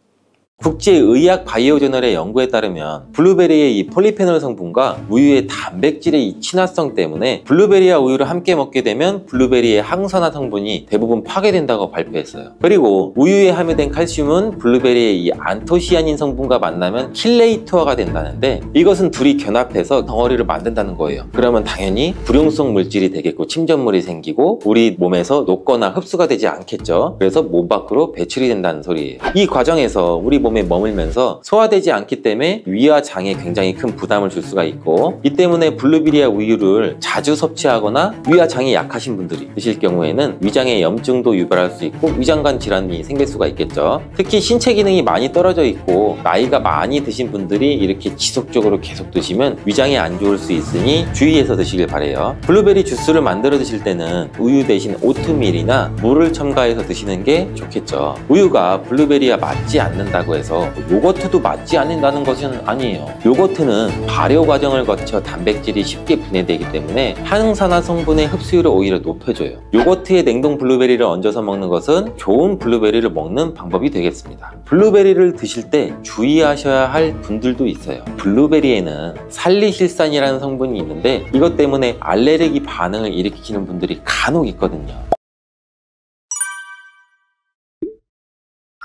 국제의학 바이오저널의 연구에 따르면 블루베리의 이 폴리페놀 성분과 우유의 단백질의 이 친화성 때문에 블루베리와 우유를 함께 먹게 되면 블루베리의 항산화 성분이 대부분 파괴된다고 발표했어요. 그리고 우유에 함유된 칼슘은 블루베리의 이 안토시아닌 성분과 만나면 킬레이터가 된다는데, 이것은 둘이 결합해서 덩어리를 만든다는 거예요. 그러면 당연히 불용성 물질이 되겠고 침전물이 생기고 우리 몸에서 녹거나 흡수가 되지 않겠죠. 그래서 몸 밖으로 배출이 된다는 소리예요. 이 과정에서 우리 몸에 머물면서 소화되지 않기 때문에 위와 장에 굉장히 큰 부담을 줄 수가 있고, 이 때문에 블루베리와 우유를 자주 섭취하거나 위와 장이 약하신 분들이 드실 경우에는 위장에 염증도 유발할 수 있고 위장관 질환이 생길 수가 있겠죠. 특히 신체 기능이 많이 떨어져 있고 나이가 많이 드신 분들이 이렇게 지속적으로 계속 드시면 위장에 안 좋을 수 있으니 주의해서 드시길 바래요. 블루베리 주스를 만들어 드실 때는 우유 대신 오트밀이나 물을 첨가해서 드시는 게 좋겠죠. 우유가 블루베리와 맞지 않는다고 해서 요거트도 맞지 않는다는 것은 아니에요. 요거트는 발효 과정을 거쳐 단백질이 쉽게 분해되기 때문에 항산화 성분의 흡수율을 오히려 높여줘요. 요거트에 냉동 블루베리를 얹어서 먹는 것은 좋은 블루베리를 먹는 방법이 되겠습니다. 블루베리를 드실 때 주의하셔야 할 분들도 있어요. 블루베리에는 살리실산이라는 성분이 있는데 이것 때문에 알레르기 반응을 일으키는 분들이 간혹 있거든요.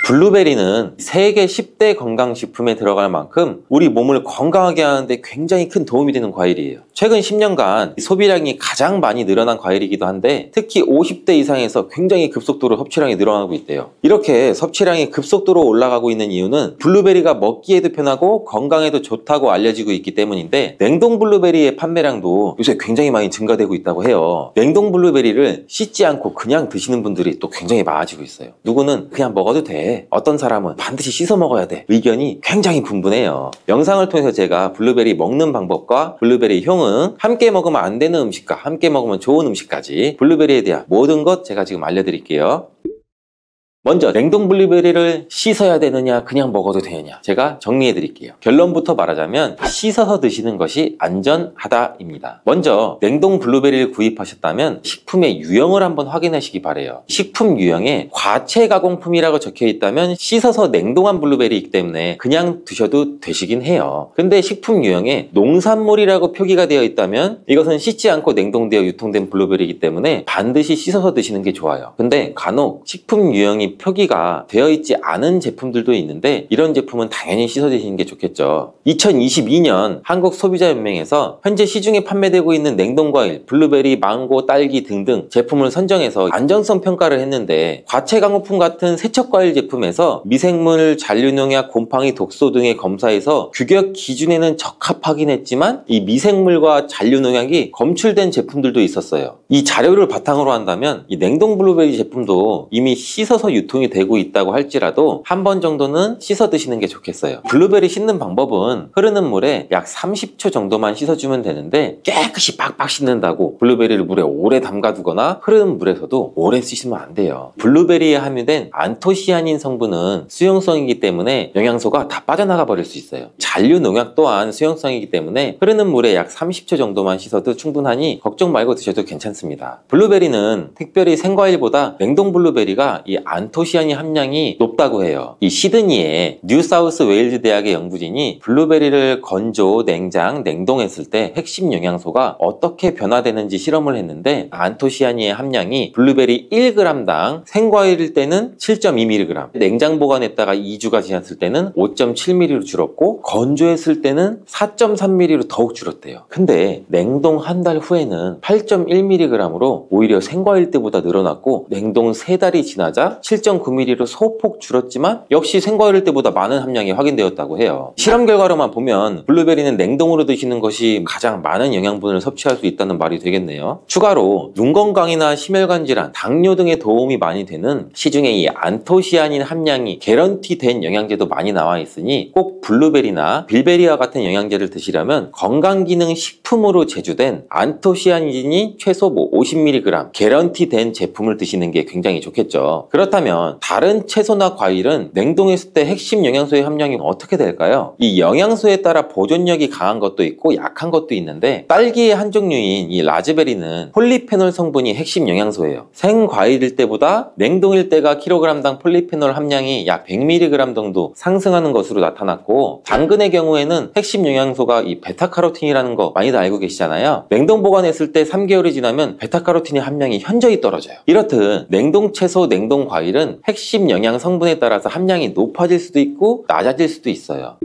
블루베리는 세계 10대 건강식품에 들어갈 만큼 우리 몸을 건강하게 하는데 굉장히 큰 도움이 되는 과일이에요. 최근 10년간 소비량이 가장 많이 늘어난 과일이기도 한데 특히 50대 이상에서 굉장히 급속도로 섭취량이 늘어나고 있대요. 이렇게 섭취량이 급속도로 올라가고 있는 이유는 블루베리가 먹기에도 편하고 건강에도 좋다고 알려지고 있기 때문인데, 냉동 블루베리의 판매량도 요새 굉장히 많이 증가되고 있다고 해요. 냉동 블루베리를 씻지 않고 그냥 드시는 분들이 또 굉장히 많아지고 있어요. 누구는 그냥 먹어도 돼, 어떤 사람은 반드시 씻어 먹어야 돼, 의견이 굉장히 분분해요. 영상을 통해서 제가 블루베리 먹는 방법과 블루베리 효능, 함께 먹으면 안 되는 음식과 함께 먹으면 좋은 음식까지 블루베리에 대한 모든 것 제가 지금 알려드릴게요. 먼저 냉동 블루베리를 씻어야 되느냐 그냥 먹어도 되느냐 제가 정리해 드릴게요. 결론부터 말하자면 씻어서 드시는 것이 안전하다입니다. 먼저 냉동 블루베리를 구입하셨다면 식품의 유형을 한번 확인하시기 바래요. 식품 유형에 과체 가공품이라고 적혀 있다면 씻어서 냉동한 블루베리이기 때문에 그냥 드셔도 되시긴 해요. 근데 식품 유형에 농산물이라고 표기가 되어 있다면 이것은 씻지 않고 냉동되어 유통된 블루베리이기 때문에 반드시 씻어서 드시는 게 좋아요. 근데 간혹 식품 유형이 표기가 되어 있지 않은 제품들도 있는데 이런 제품은 당연히 씻어 드시는 게 좋겠죠. 2022년 한국소비자연맹에서 현재 시중에 판매되고 있는 냉동과일, 블루베리, 망고, 딸기 등등 제품을 선정해서 안전성 평가를 했는데 과체 가공품 같은 세척과일 제품에서 미생물, 잔류농약, 곰팡이, 독소 등의 검사에서 규격 기준에는 적합하긴 했지만 이 미생물과 잔류농약이 검출된 제품들도 있었어요. 이 자료를 바탕으로 한다면 이 냉동 블루베리 제품도 이미 씻어서 유통이 되고 있다고 할지라도 한 번 정도는 씻어 드시는 게 좋겠어요. 블루베리 씻는 방법은 흐르는 물에 약 30초 정도만 씻어주면 되는데 깨끗이 빡빡 씻는다고 블루베리를 물에 오래 담가두거나 흐르는 물에서도 오래 씻으면 안 돼요. 블루베리에 함유된 안토시아닌 성분은 수용성이기 때문에 영양소가 다 빠져나가 버릴 수 있어요. 잔류 농약 또한 수용성이기 때문에 흐르는 물에 약 30초 정도만 씻어도 충분하니 걱정 말고 드셔도 괜찮습니다. 블루베리는 특별히 생과일보다 냉동 블루베리가 이 안토시아닌 함량이 높다고 해요. 이 시드니의 뉴사우스 웨일즈 대학의 연구진이 블루베리를 건조, 냉장, 냉동했을 때 핵심 영양소가 어떻게 변화되는지 실험을 했는데 안토시아닌의 함량이 블루베리 1g당 생과일일 때는 7.2mg, 냉장 보관했다가 2주가 지났을 때는 5.7mg로 줄었고 건조했을 때는 4.3mg로 더욱 줄었대요. 근데 냉동 한 달 후에는 8.1mg으로 오히려 생과일 때보다 늘어났고 냉동 3달이 지나자 7.9mg로 소폭 줄었지만 역시 생과일 때보다 많은 함량이 확인되었다고 해요. 실험 결과로만 보면 블루베리는 냉동으로 드시는 것이 가장 많은 영양분을 섭취할 수 있다는 말이 되겠네요. 추가로 눈 건강이나 심혈관 질환, 당뇨 등에 도움이 많이 되는 시중에 이 안토시아닌 함량이 개런티된 영양제도 많이 나와 있으니 꼭 블루베리나 빌베리와 같은 영양제를 드시려면 건강기능 식품으로 제조된 안토시아닌이 최소 뭐 50mg 개런티 된 제품을 드시는 게 굉장히 좋겠죠. 그렇다면 다른 채소나 과일은 냉동했을 때 핵심 영양소의 함량이 어떻게 될까요? 이 영양소에 따라 보존력이 강한 것도 있고 약한 것도 있는데, 딸기의 한 종류인 이 라즈베리는 폴리페놀 성분이 핵심 영양소예요. 생과일일 때보다 냉동일 때가 킬로그램당 폴리페놀 함량이 약 100mg 정도 상승하는 것으로 나타났고, 당근의 경우에는 핵심 영양소가 이 베타카로틴이라는 거 많이들 알고 계시잖아요. 냉동 보관했을 때 3개월이 지나면 베타카로틴의 함량이 현저히 떨어져요. 이렇듯 냉동 채소, 냉동 과일은 핵심 영양 성분에 따라서 함량이 높아질 수도 있고 낮아질 수도 있어요.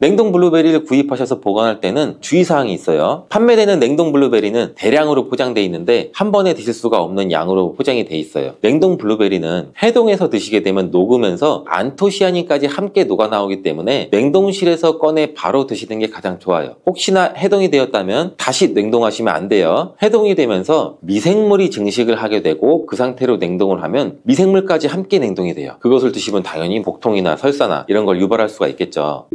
냉동 블루베리를 구입하셔서 보관할 때는 주의사항이 있어요. 판매되는 냉동 블루베리는 대량으로 포장되어 있는데 한 번에 드실 수가 없는 양으로 포장이 돼 있어요. 냉동 블루베리는 해동해서 드시게 되면 녹으면서 안토시아닌까지 함께 녹아 나오기 때문에 냉동실에서 꺼내 바로 드시는 게 가장 좋아요. 혹시나 해동이 되었다면 다시 냉동하시면 안 돼요. 해동이 되면서 미생물이 증식을 하게 되고 그 상태로 냉동을 하면 미생물까지 함께 냉동이 돼요. 그것을 드시면 당연히 복통이나 설사나 이런 걸 유발할 수가 있겠죠.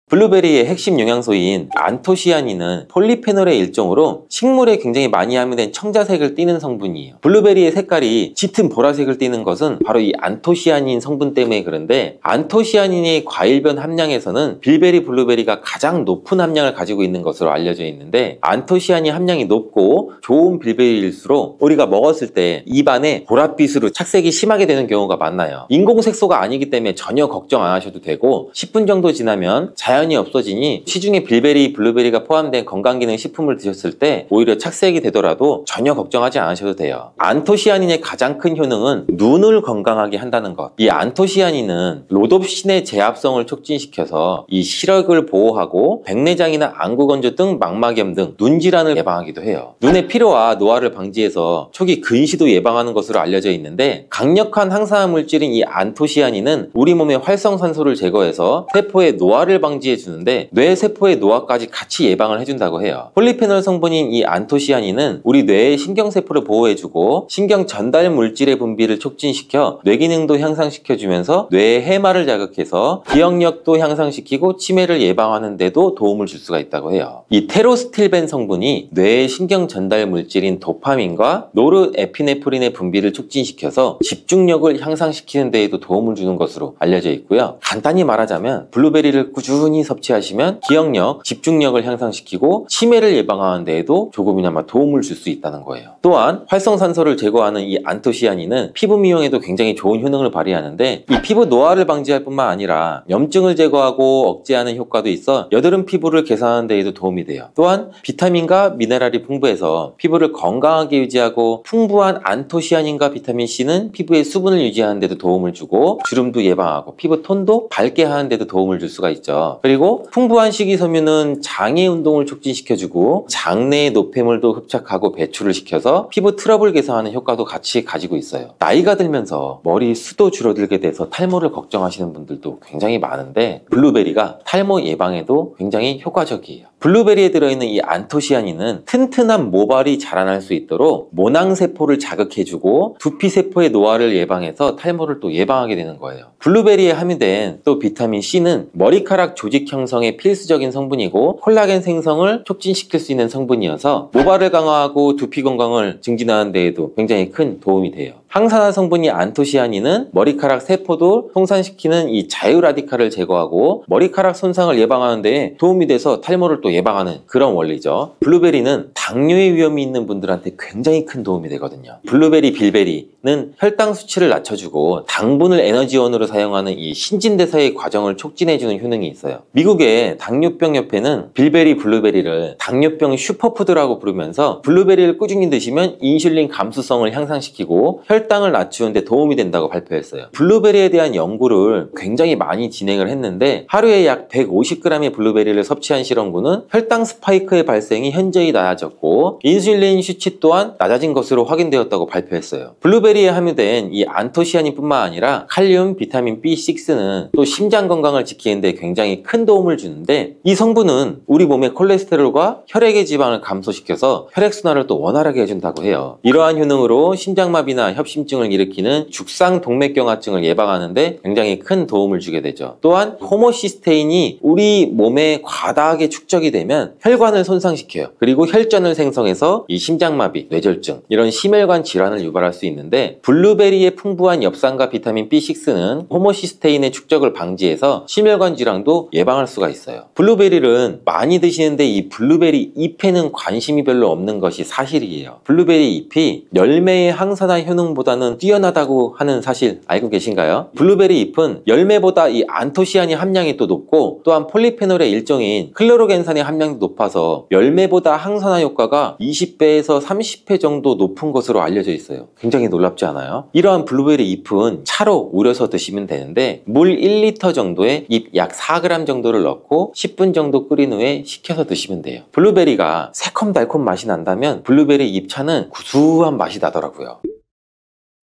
블루베리의 핵심 영양소인 안토시아닌은 폴리페놀의 일종으로 식물에 굉장히 많이 함유된 청자색을 띠는 성분이에요. 블루베리의 색깔이 짙은 보라색을 띠는 것은 바로 이 안토시아닌 성분 때문에 그런데, 안토시아닌의 과일변 함량에서는 빌베리 블루베리가 가장 높은 함량을 가지고 있는 것으로 알려져 있는데, 안토시아닌 함량이 높고 좋은 빌베리일수록 우리가 먹었을 때 입안에 보랏빛으로 착색이 심하게 되는 경우가 많아요. 인공색소가 아니기 때문에 전혀 걱정 안 하셔도 되고, 10분 정도 지나면 자연이 없어지니 시중에 빌베리, 블루베리가 포함된 건강기능 식품을 드셨을 때 오히려 착색이 되더라도 전혀 걱정하지 않으셔도 돼요. 안토시아닌의 가장 큰 효능은 눈을 건강하게 한다는 것. 이 안토시아닌은 로놉신의 제합성을 촉진시켜서 이 시력을 보호하고 백내장이나 안구건조 등 망막염 등 눈질환을 예방하기도 해요. 눈의 피로와 노화를 방지해서 초기 근시도 예방하는 것으로 알려져 있는데, 강력한 항산화 물질인 이 안토시아닌은 우리 몸의 활성산소를 제거해서 세포의 노화를 방지해 주는데 뇌세포의 노화까지 같이 예방을 해준다고 해요. 폴리페놀 성분인 이 안토시아닌은 우리 뇌의 신경세포를 보호해주고 신경 전달 물질의 분비를 촉진시켜 뇌기능도 향상시켜주면서 뇌의 해마를 자극해서 기억력도 향상시키고 치매를 예방하는 데도 도움을 줄 수가 있다고 해요. 이 테로스틸벤 성분이 뇌의 신경 전달 물질인 도파민과 노르에피네프린의 분비를 촉진시켜서 집중력을 향상시키는 데에도 도움을 주는 것으로 알려져 있고요. 간단히 말하자면 블루베리를 꾸준히 섭취하시면 기억력, 집중력을 향상시키고 치매를 예방하는 데에도 조금이나마 도움을 줄 수 있다는 거예요. 또한 활성산소를 제거하는 이 안토시아닌은 피부 미용에도 굉장히 좋은 효능을 발휘하는데, 이 피부 노화를 방지할 뿐만 아니라 염증을 제거하고 억제하는 효과도 있어 여드름 피부를 개선하는 데에도 도움이 돼요. 또한 비타민과 미네랄이 풍부해서 피부를 건강하게 유지하고, 풍부한 안토시아닌과 비타민C는 피부의 수분을 유지하는 데도 도움을 주고 주름도 예방하고 피부 톤도 밝게 하는 데도 도움을 줄 수가 있죠. 그리고 풍부한 식이섬유는 장의 운동을 촉진시켜주고 장내의 노폐물도 흡착하고 배출을 시켜서 피부 트러블 개선하는 효과도 같이 가지고 있어요. 나이가 들면서 머리 숱도 줄어들게 돼서 탈모를 걱정하시는 분들도 굉장히 많은데, 블루베리가 탈모 예방에도 굉장히 효과적이에요. 블루베리에 들어있는 이 안토시아닌은 튼튼한 모발이 자라날 수 있도록 모낭세포를 자극해주고 두피세포의 노화를 예방해서 탈모를 또 예방하게 되는 거예요. 블루베리에 함유된 또 비타민C는 머리카락 조직 형성에 필수적인 성분이고 콜라겐 생성을 촉진시킬 수 있는 성분이어서 모발을 강화하고 두피 건강을 증진하는 데에도 굉장히 큰 도움이 돼요. 항산화 성분이 안토시아닌은 머리카락 세포도 송산시키는 이 자유라디칼을 제거하고 머리카락 손상을 예방하는 데 도움이 돼서 탈모를 또 예방하는 그런 원리죠. 블루베리는 당뇨의 위험이 있는 분들한테 굉장히 큰 도움이 되거든요. 블루베리, 빌베리는 혈당 수치를 낮춰주고 당분을 에너지원으로 사용하는 이 신진대사의 과정을 촉진해주는 효능이 있어요. 미국의 당뇨병 협회는 빌베리, 블루베리를 당뇨병 슈퍼푸드라고 부르면서 블루베리를 꾸준히 드시면 인슐린 감수성을 향상시키고 혈당을 낮추는 데 도움이 된다고 발표했어요. 블루베리에 대한 연구를 굉장히 많이 진행을 했는데, 하루에 약 150g의 블루베리를 섭취한 실험군은 혈당 스파이크의 발생이 현저히 낮아졌고 인슐린 수치 또한 낮아진 것으로 확인되었다고 발표했어요. 블루베리에 함유된 이 안토시아닌뿐만 아니라 칼륨, 비타민 B6는 또 심장 건강을 지키는 데 굉장히 큰 도움을 주는데, 이 성분은 우리 몸의 콜레스테롤과 혈액의 지방을 감소시켜서 혈액순환을 또 원활하게 해준다고 해요. 이러한 효능으로 심장마비나 협심증을 일으키는 죽상동맥경화증을 예방하는데 굉장히 큰 도움을 주게 되죠. 또한 호모시스테인이 우리 몸에 과다하게 축적이 되면 혈관을 손상시켜요. 그리고 혈전을 생성해서 이 심장마비, 뇌졸중 이런 심혈관 질환을 유발할 수 있는데, 블루베리의 풍부한 엽산과 비타민 B6는 호모시스테인의 축적을 방지해서 심혈관 질환도 예방할 수가 있어요. 블루베리를 많이 드시는데 이 블루베리 잎에는 관심이 별로 없는 것이 사실이에요. 블루베리 잎이 열매의 항산화 효능보다는 뛰어나다고 하는 사실 알고 계신가요? 블루베리 잎은 열매보다 이 안토시아닌 함량이 또 높고, 또한 폴리페놀의 일종인 클로로겐산의 함량도 높아서 열매보다 항산화 효과가 20배에서 30배 정도 높은 것으로 알려져 있어요. 굉장히 놀랍지 않아요? 이러한 블루베리 잎은 차로 우려서 드시면 되는데, 물 1리터 정도에 잎 약 4g 정도를 넣고 10분 정도 끓인 후에 식혀서 드시면 돼요. 블루베리가 새콤달콤 맛이 난다면 블루베리 잎차는 구수한 맛이 나더라고요.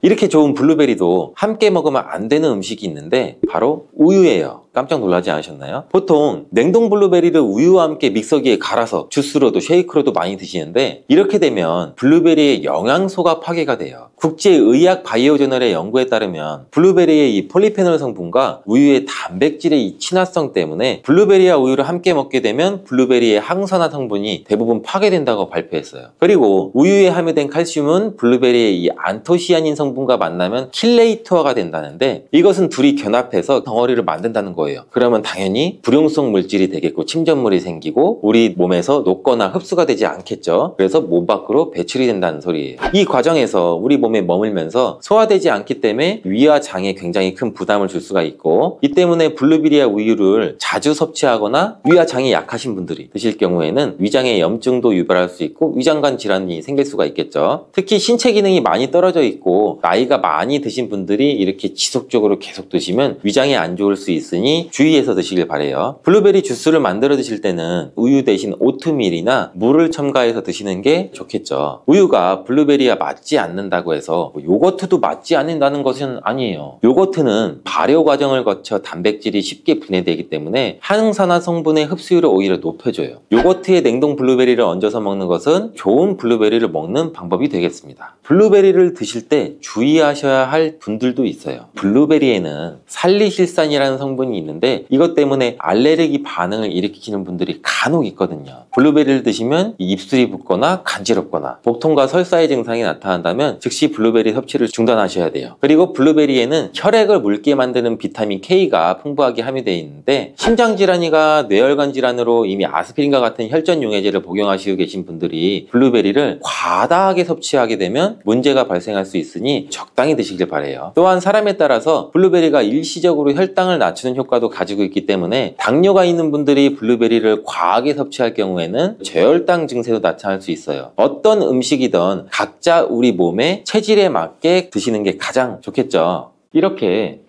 이렇게 좋은 블루베리도 함께 먹으면 안 되는 음식이 있는데 바로 우유예요. 깜짝 놀라지 않으셨나요? 보통 냉동 블루베리를 우유와 함께 믹서기에 갈아서 주스로도 쉐이크로도 많이 드시는데, 이렇게 되면 블루베리의 영양소가 파괴가 돼요. 국제의학 바이오저널의 연구에 따르면 블루베리의 이 폴리페놀 성분과 우유의 단백질의 이 친화성 때문에 블루베리와 우유를 함께 먹게 되면 블루베리의 항산화 성분이 대부분 파괴된다고 발표했어요. 그리고 우유에 함유된 칼슘은 블루베리의 이 안토시아닌 성분과 만나면 킬레이터가 된다는데, 이것은 둘이 견합해서 덩어리를 만든다는 거예요. 그러면 당연히 불용성 물질이 되겠고 침전물이 생기고 우리 몸에서 녹거나 흡수가 되지 않겠죠. 그래서 몸 밖으로 배출이 된다는 소리예요. 이 과정에서 우리 몸에 머물면서 소화되지 않기 때문에 위와 장에 굉장히 큰 부담을 줄 수가 있고, 이 때문에 블루베리와 우유를 자주 섭취하거나 위와 장이 약하신 분들이 드실 경우에는 위장에 염증도 유발할 수 있고 위장관 질환이 생길 수가 있겠죠. 특히 신체 기능이 많이 떨어져 있고 나이가 많이 드신 분들이 이렇게 지속적으로 계속 드시면 위장에 안 좋을 수 있으니 주의해서 드시길 바래요. 블루베리 주스를 만들어 드실 때는 우유 대신 오트밀이나 물을 첨가해서 드시는 게 좋겠죠. 우유가 블루베리와 맞지 않는다고 해서 요거트도 맞지 않는다는 것은 아니에요. 요거트는 발효 과정을 거쳐 단백질이 쉽게 분해되기 때문에 항산화 성분의 흡수율을 오히려 높여줘요. 요거트에 냉동 블루베리를 얹어서 먹는 것은 좋은 블루베리를 먹는 방법이 되겠습니다. 블루베리를 드실 때 주의하셔야 할 분들도 있어요. 블루베리에는 살리실산이라는 성분이 있는데 이것 때문에 알레르기 반응을 일으키는 분들이 간혹 있거든요. 블루베리를 드시면 입술이 붓거나 간지럽거나 복통과 설사의 증상이 나타난다면 즉시 블루베리 섭취를 중단하셔야 돼요. 그리고 블루베리에는 혈액을 묽게 만드는 비타민 K가 풍부하게 함유되어 있는데, 심장질환이나 뇌혈관 질환으로 이미 아스피린과 같은 혈전 용해제를 복용하시고 계신 분들이 블루베리를 과다하게 섭취하게 되면 문제가 발생할 수 있으니 적당히 드시길 바래요. 또한 사람에 따라서 블루베리가 일시적으로 혈당을 낮추는 효과도 가지고 있기 때문에 당뇨가 있는 분들이 블루베리를 과하게 섭취할 경우에는 저혈당 증세도 나타날 수 있어요. 어떤 음식이든 각자 우리 몸의 체질에 맞게 드시는 게 가장 좋겠죠. 이렇게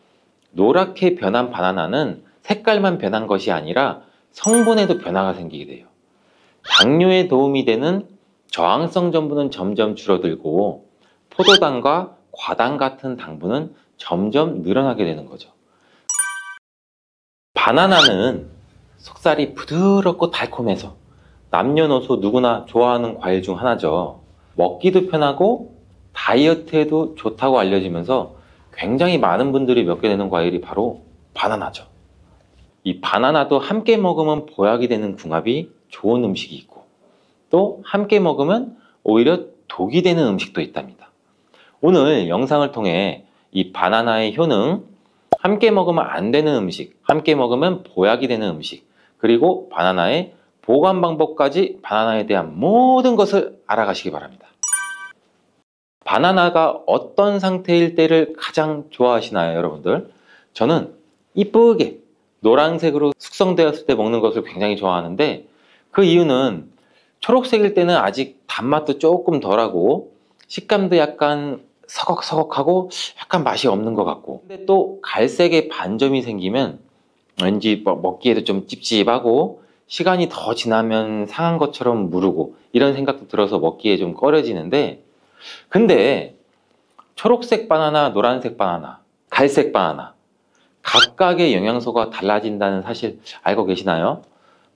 노랗게 변한 바나나는 색깔만 변한 것이 아니라 성분에도 변화가 생기게 돼요. 당뇨에 도움이 되는 저항성 전분은 점점 줄어들고 포도당과 과당 같은 당분은 점점 늘어나게 되는 거죠. 바나나는 속살이 부드럽고 달콤해서 남녀노소 누구나 좋아하는 과일 중 하나죠. 먹기도 편하고 다이어트에도 좋다고 알려지면서 굉장히 많은 분들이 먹게 되는 과일이 바로 바나나죠. 이 바나나도 함께 먹으면 보약이 되는 궁합이 좋은 음식이 있고, 또 함께 먹으면 오히려 독이 되는 음식도 있답니다. 오늘 영상을 통해 이 바나나의 효능, 함께 먹으면 안 되는 음식, 함께 먹으면 보약이 되는 음식, 그리고 바나나의 보관 방법까지 바나나에 대한 모든 것을 알아가시기 바랍니다. 바나나가 어떤 상태일 때를 가장 좋아하시나요, 여러분들? 저는 이쁘게 노란색으로 숙성되었을 때 먹는 것을 굉장히 좋아하는데, 그 이유는 초록색일 때는 아직 단맛도 조금 덜하고 식감도 약간 서걱서걱하고 약간 맛이 없는 것 같고, 근데 또 갈색의 반점이 생기면 왠지 먹기에도 좀 찝찝하고 시간이 더 지나면 상한 것처럼 무르고 이런 생각도 들어서 먹기에 좀 꺼려지는데, 근데 초록색 바나나, 노란색 바나나, 갈색 바나나 각각의 영양소가 달라진다는 사실 알고 계시나요?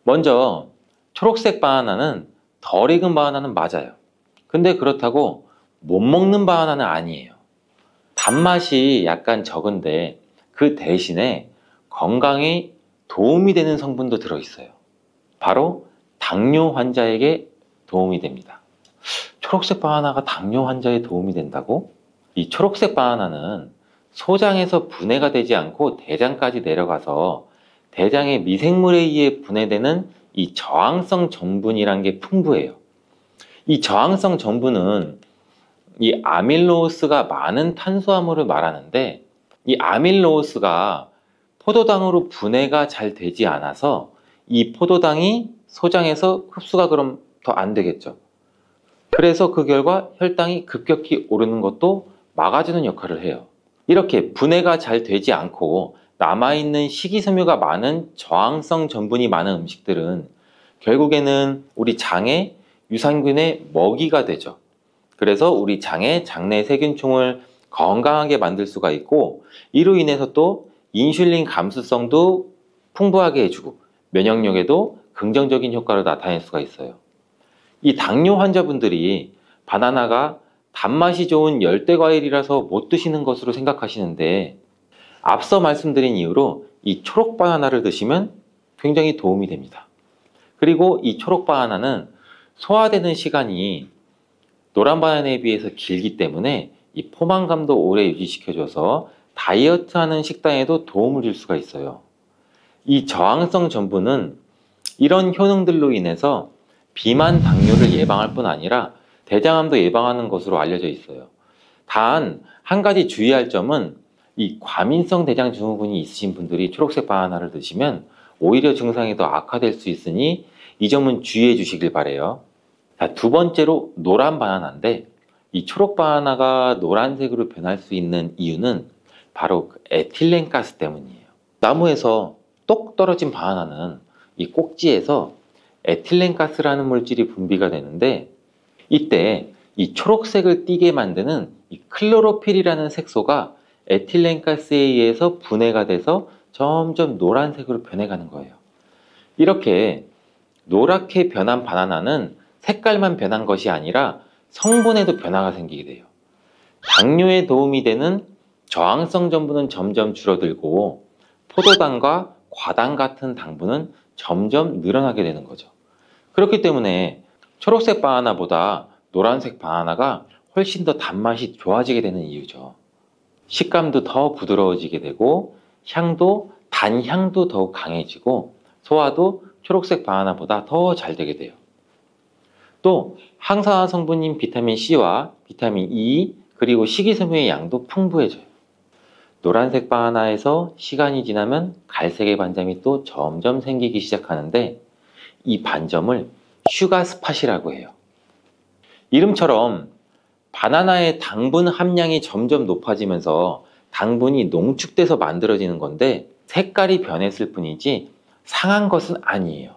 먼저 초록색 바나나는 덜 익은 바나나는 맞아요. 근데 그렇다고 못 먹는 바나나는 아니에요. 단맛이 약간 적은데 그 대신에 건강에 도움이 되는 성분도 들어있어요. 바로 당뇨 환자에게 도움이 됩니다. 초록색 바나나가 당뇨 환자에 도움이 된다고? 이 초록색 바나나는 소장에서 분해가 되지 않고 대장까지 내려가서 대장의 미생물에 의해 분해되는 이 저항성 전분이란 게 풍부해요. 이 저항성 전분은 이 아밀로스가 많은 탄수화물을 말하는데, 이 아밀로스가 포도당으로 분해가 잘 되지 않아서 이 포도당이 소장에서 흡수가 그럼 더 안 되겠죠. 그래서 그 결과 혈당이 급격히 오르는 것도 막아주는 역할을 해요. 이렇게 분해가 잘 되지 않고 남아있는 식이섬유가 많은 저항성 전분이 많은 음식들은 결국에는 우리 장에 유산균의 먹이가 되죠. 그래서 우리 장의 장내 세균총을 건강하게 만들 수가 있고, 이로 인해서 또 인슐린 감수성도 풍부하게 해주고 면역력에도 긍정적인 효과를 나타낼 수가 있어요. 이 당뇨 환자분들이 바나나가 단맛이 좋은 열대과일이라서 못 드시는 것으로 생각하시는데, 앞서 말씀드린 이유로 이 초록 바나나를 드시면 굉장히 도움이 됩니다. 그리고 이 초록 바나나는 소화되는 시간이 노란 바나나에 비해서 길기 때문에 이 포만감도 오래 유지시켜줘서 다이어트하는 식단에도 도움을 줄 수가 있어요. 이 저항성 전분은 이런 효능들로 인해서 비만 당뇨를 예방할 뿐 아니라 대장암도 예방하는 것으로 알려져 있어요. 단 한 가지 주의할 점은, 이 과민성 대장 증후군이 있으신 분들이 초록색 바나나를 드시면 오히려 증상이 더 악화될 수 있으니 이 점은 주의해 주시길 바라요. 자, 두 번째로 노란 바나나인데, 이 초록 바나나가 노란색으로 변할 수 있는 이유는 바로 그 에틸렌가스 때문이에요. 나무에서 똑 떨어진 바나나는 이 꼭지에서 에틸렌가스라는 물질이 분비가 되는데, 이때 이 초록색을 띠게 만드는 이 클로로필이라는 색소가 에틸렌가스에 의해서 분해가 돼서 점점 노란색으로 변해가는 거예요. 이렇게 노랗게 변한 바나나는 색깔만 변한 것이 아니라 성분에도 변화가 생기게 돼요. 당뇨에 도움이 되는 저항성 전분은 점점 줄어들고 포도당과 과당 같은 당분은 점점 늘어나게 되는 거죠. 그렇기 때문에 초록색 바나나보다 노란색 바나나가 훨씬 더 단맛이 좋아지게 되는 이유죠. 식감도 더 부드러워지게 되고 향도, 단향도 더욱 강해지고 소화도 초록색 바나나보다 더 잘 되게 돼요. 또 항산화 성분인 비타민 C와 비타민 E 그리고 식이섬유의 양도 풍부해져요. 노란색 바나나에서 시간이 지나면 갈색의 반점이 또 점점 생기기 시작하는데, 이 반점을 슈가 스팟이라고 해요. 이름처럼 바나나의 당분 함량이 점점 높아지면서 당분이 농축돼서 만들어지는 건데, 색깔이 변했을 뿐이지 상한 것은 아니에요.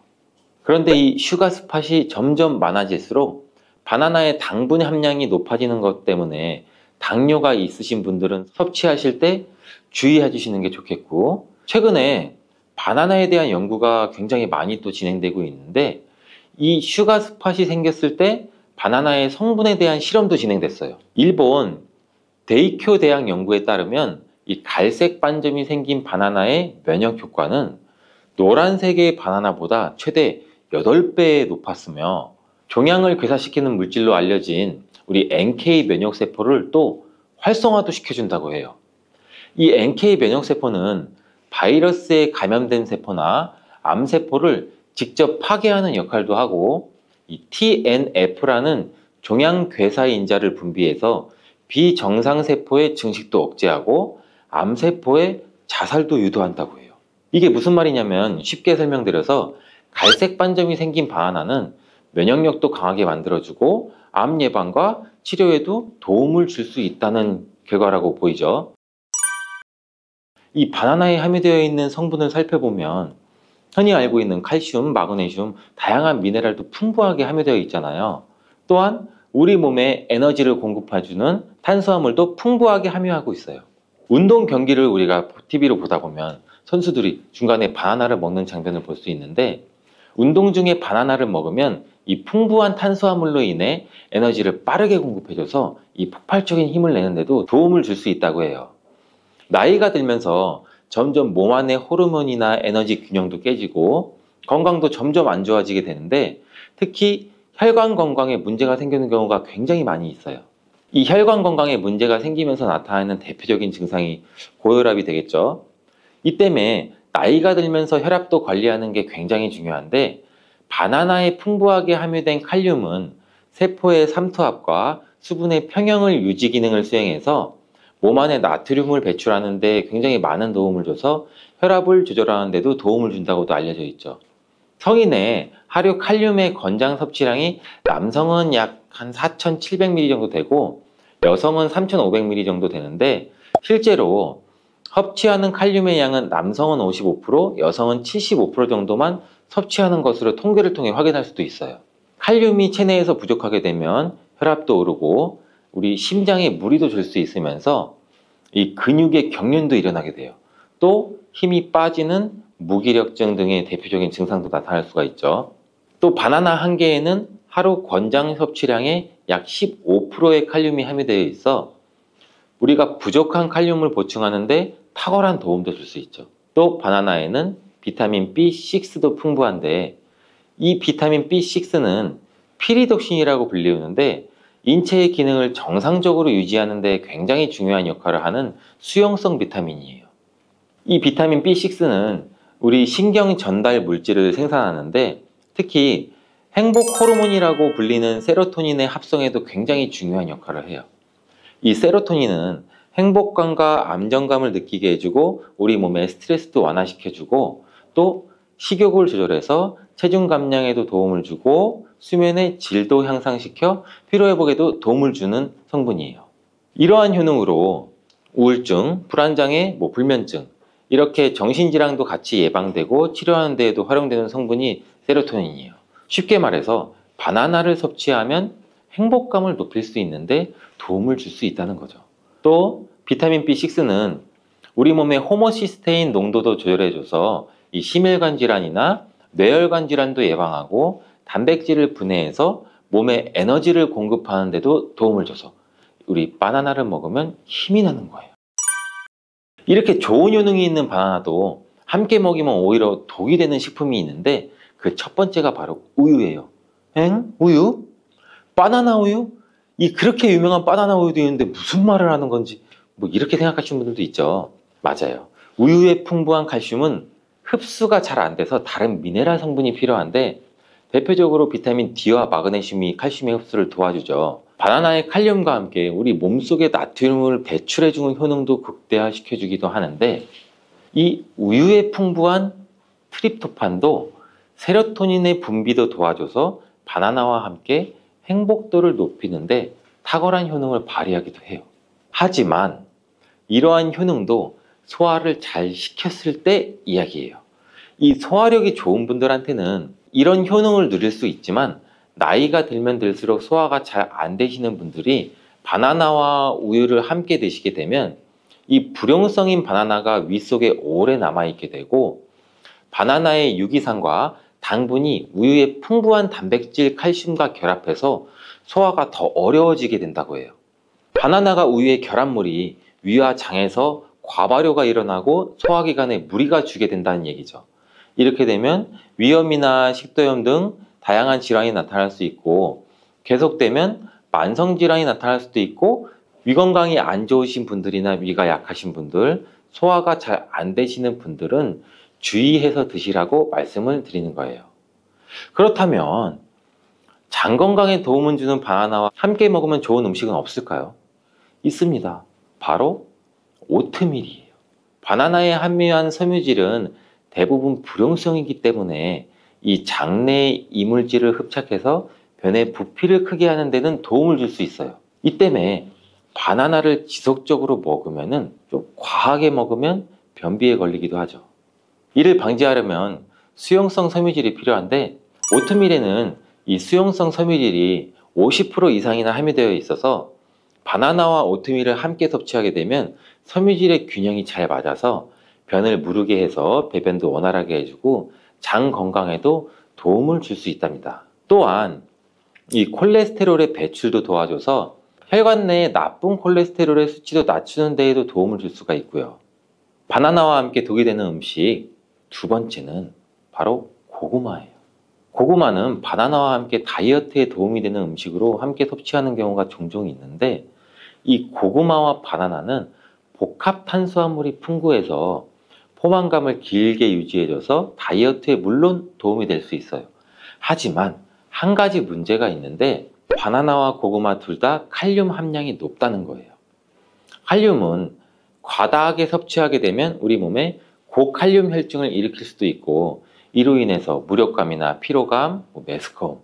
그런데 이 슈가 스팟이 점점 많아질수록 바나나의 당분 함량이 높아지는 것 때문에 당뇨가 있으신 분들은 섭취하실 때 주의해 주시는 게 좋겠고, 최근에 바나나에 대한 연구가 굉장히 많이 또 진행되고 있는데, 이 슈가 스팟이 생겼을 때 바나나의 성분에 대한 실험도 진행됐어요. 일본 데이쿄 대학 연구에 따르면 이 갈색 반점이 생긴 바나나의 면역 효과는 노란색의 바나나보다 최대 8배 높았으며, 종양을 괴사시키는 물질로 알려진 우리 NK 면역세포를 또 활성화도 시켜준다고 해요. 이 NK 면역세포는 바이러스에 감염된 세포나 암세포를 직접 파괴하는 역할도 하고, 이 TNF라는 종양괴사인자를 분비해서 비정상세포의 증식도 억제하고 암세포의 자살도 유도한다고 해요. 이게 무슨 말이냐면, 쉽게 설명드려서 갈색 반점이 생긴 바나나는 면역력도 강하게 만들어주고 암 예방과 치료에도 도움을 줄 수 있다는 결과라고 보이죠. 이 바나나에 함유되어 있는 성분을 살펴보면 흔히 알고 있는 칼슘, 마그네슘, 다양한 미네랄도 풍부하게 함유되어 있잖아요. 또한 우리 몸에 에너지를 공급해주는 탄수화물도 풍부하게 함유하고 있어요. 운동 경기를 우리가 TV로 보다 보면 선수들이 중간에 바나나를 먹는 장면을 볼 수 있는데, 운동 중에 바나나를 먹으면 이 풍부한 탄수화물로 인해 에너지를 빠르게 공급해줘서 이 폭발적인 힘을 내는데도 도움을 줄 수 있다고 해요. 나이가 들면서 점점 몸 안의 호르몬이나 에너지 균형도 깨지고 건강도 점점 안 좋아지게 되는데, 특히 혈관 건강에 문제가 생기는 경우가 굉장히 많이 있어요. 이 혈관 건강에 문제가 생기면서 나타나는 대표적인 증상이 고혈압이 되겠죠. 이 때문에 나이가 들면서 혈압도 관리하는 게 굉장히 중요한데, 바나나에 풍부하게 함유된 칼륨은 세포의 삼투압과 수분의 평형을 유지 기능을 수행해서 몸 안에 나트륨을 배출하는 데 굉장히 많은 도움을 줘서 혈압을 조절하는 데도 도움을 준다고도 알려져 있죠. 성인의 하루 칼륨의 권장 섭취량이 남성은 약 한 4,700ml 정도 되고 여성은 3,500ml 정도 되는데, 실제로 섭취하는 칼륨의 양은 남성은 55%, 여성은 75% 정도만 섭취하는 것으로 통계를 통해 확인할 수도 있어요. 칼륨이 체내에서 부족하게 되면 혈압도 오르고 우리 심장에 무리도 줄 수 있으면서 이 근육의 경련도 일어나게 돼요. 또 힘이 빠지는 무기력증 등의 대표적인 증상도 나타날 수가 있죠. 또 바나나 한 개에는 하루 권장 섭취량의 약 15%의 칼륨이 함유되어 있어 우리가 부족한 칼륨을 보충하는데 탁월한 도움도 줄 수 있죠. 또 바나나에는 비타민 B6도 풍부한데, 이 비타민 B6는 피리독신이라고 불리우는데 인체의 기능을 정상적으로 유지하는 데 굉장히 중요한 역할을 하는 수용성 비타민이에요. 이 비타민 B6는 우리 신경 전달 물질을 생산하는데, 특히 행복 호르몬이라고 불리는 세로토닌의 합성에도 굉장히 중요한 역할을 해요. 이 세로토닌은 행복감과 안정감을 느끼게 해주고 우리 몸의 스트레스도 완화시켜주고 또 식욕을 조절해서 체중 감량에도 도움을 주고 수면의 질도 향상시켜 피로회복에도 도움을 주는 성분이에요. 이러한 효능으로 우울증, 불안장애, 불면증, 이렇게 정신질환도 같이 예방되고 치료하는 데에도 활용되는 성분이 세로토닌이에요. 쉽게 말해서 바나나를 섭취하면 행복감을 높일 수 있는데 도움을 줄 수 있다는 거죠. 또 비타민 B6는 우리 몸의 호모시스테인 농도도 조절해줘서 이 심혈관 질환이나 뇌혈관 질환도 예방하고 단백질을 분해해서 몸에 에너지를 공급하는 데도 도움을 줘서 우리 바나나를 먹으면 힘이 나는 거예요. 이렇게 좋은 효능이 있는 바나나도 함께 먹이면 오히려 독이 되는 식품이 있는데, 그 첫 번째가 바로 우유예요. 엥? 우유? 바나나 우유? 이 그렇게 유명한 바나나 우유도 있는데 무슨 말을 하는 건지 이렇게 생각하시는 분들도 있죠. 맞아요. 우유에 풍부한 칼슘은 흡수가 잘 안 돼서 다른 미네랄 성분이 필요한데, 대표적으로 비타민 D와 마그네슘이 칼슘의 흡수를 도와주죠. 바나나의 칼륨과 함께 우리 몸속에 나트륨을 배출해주는 효능도 극대화시켜주기도 하는데, 이 우유에 풍부한 트립토판도 세로토닌의 분비도 도와줘서 바나나와 함께 행복도를 높이는데 탁월한 효능을 발휘하기도 해요. 하지만 이러한 효능도 소화를 잘 시켰을 때 이야기예요. 이 소화력이 좋은 분들한테는 이런 효능을 누릴 수 있지만, 나이가 들면 들수록 소화가 잘 안 되시는 분들이 바나나와 우유를 함께 드시게 되면 이 불용성인 바나나가 위 속에 오래 남아있게 되고, 바나나의 유기산과 당분이 우유의 풍부한 단백질, 칼슘과 결합해서 소화가 더 어려워지게 된다고 해요. 바나나가 우유의 결합물이 위와 장에서 과발효가 일어나고 소화기관에 무리가 주게 된다는 얘기죠. 이렇게 되면 위염이나 식도염 등 다양한 질환이 나타날 수 있고, 계속되면 만성질환이 나타날 수도 있고, 위 건강이 안 좋으신 분들이나 위가 약하신 분들, 소화가 잘 안 되시는 분들은 주의해서 드시라고 말씀을 드리는 거예요. 그렇다면 장 건강에 도움을 주는 바나나와 함께 먹으면 좋은 음식은 없을까요? 있습니다. 바로 오트밀이에요. 바나나에 함유한 섬유질은 대부분 불용성이기 때문에 이 장내의 이물질을 흡착해서 변의 부피를 크게 하는 데는 도움을 줄 수 있어요. 이 때문에 바나나를 지속적으로 먹으면 좀 과하게 먹으면 변비에 걸리기도 하죠. 이를 방지하려면 수용성 섬유질이 필요한데, 오트밀에는 이 수용성 섬유질이 50% 이상이나 함유되어 있어서 바나나와 오트밀을 함께 섭취하게 되면 섬유질의 균형이 잘 맞아서 변을 무르게 해서 배변도 원활하게 해주고 장 건강에도 도움을 줄 수 있답니다. 또한 이 콜레스테롤의 배출도 도와줘서 혈관 내에 나쁜 콜레스테롤의 수치도 낮추는 데에도 도움을 줄 수가 있고요. 바나나와 함께 독이 되는 음식 두 번째는 바로 고구마예요. 고구마는 바나나와 함께 다이어트에 도움이 되는 음식으로 함께 섭취하는 경우가 종종 있는데, 이 고구마와 바나나는 복합 탄수화물이 풍부해서 포만감을 길게 유지해줘서 다이어트에 물론 도움이 될 수 있어요. 하지만 한 가지 문제가 있는데, 바나나와 고구마 둘 다 칼륨 함량이 높다는 거예요. 칼륨은 과다하게 섭취하게 되면 우리 몸에 고칼륨 혈증을 일으킬 수도 있고, 이로 인해서 무력감이나 피로감, 메스꺼움,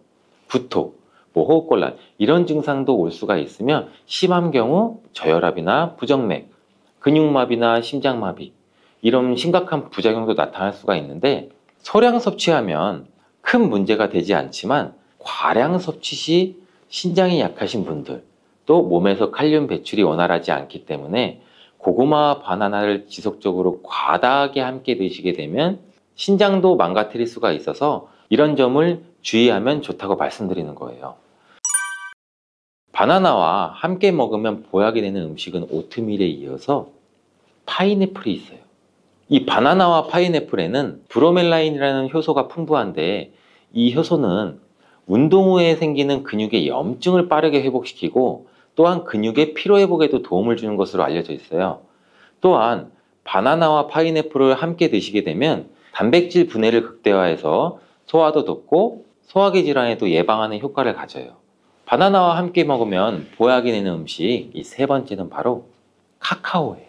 구토, 호흡곤란 이런 증상도 올 수가 있으며, 심한 경우 저혈압이나 부정맥, 근육마비나 심장마비 이런 심각한 부작용도 나타날 수가 있는데, 소량 섭취하면 큰 문제가 되지 않지만 과량 섭취 시 신장이 약하신 분들, 또 몸에서 칼륨 배출이 원활하지 않기 때문에 고구마와 바나나를 지속적으로 과다하게 함께 드시게 되면 신장도 망가뜨릴 수가 있어서 이런 점을 주의하면 좋다고 말씀드리는 거예요. 바나나와 함께 먹으면 보약이 되는 음식은 오트밀에 이어서 파인애플이 있어요. 이 바나나와 파인애플에는 브로멜라인이라는 효소가 풍부한데, 이 효소는 운동 후에 생기는 근육의 염증을 빠르게 회복시키고 또한 근육의 피로 회복에도 도움을 주는 것으로 알려져 있어요. 또한 바나나와 파인애플을 함께 드시게 되면 단백질 분해를 극대화해서 소화도 돕고 소화기 질환에도 예방하는 효과를 가져요. 바나나와 함께 먹으면 보약이 되는 음식 이 세 번째는 바로 카카오예요.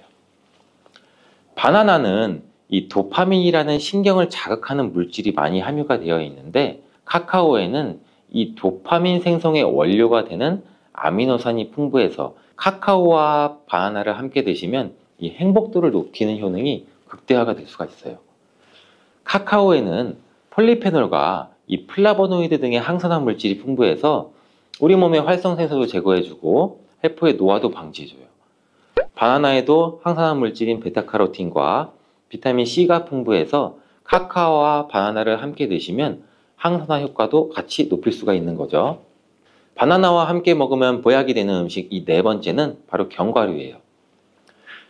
바나나는 이 도파민이라는 신경을 자극하는 물질이 많이 함유가 되어 있는데, 카카오에는 이 도파민 생성의 원료가 되는 아미노산이 풍부해서 카카오와 바나나를 함께 드시면 이 행복도를 높이는 효능이 극대화가 될 수가 있어요. 카카오에는 폴리페놀과 이 플라보노이드 등의 항산화 물질이 풍부해서 우리 몸의 활성산소도 제거해주고 세포의 노화도 방지해줘요. 바나나에도 항산화 물질인 베타카로틴과 비타민 C가 풍부해서 카카오와 바나나를 함께 드시면 항산화 효과도 같이 높일 수가 있는 거죠. 바나나와 함께 먹으면 보약이 되는 음식 이 네 번째는 바로 견과류예요.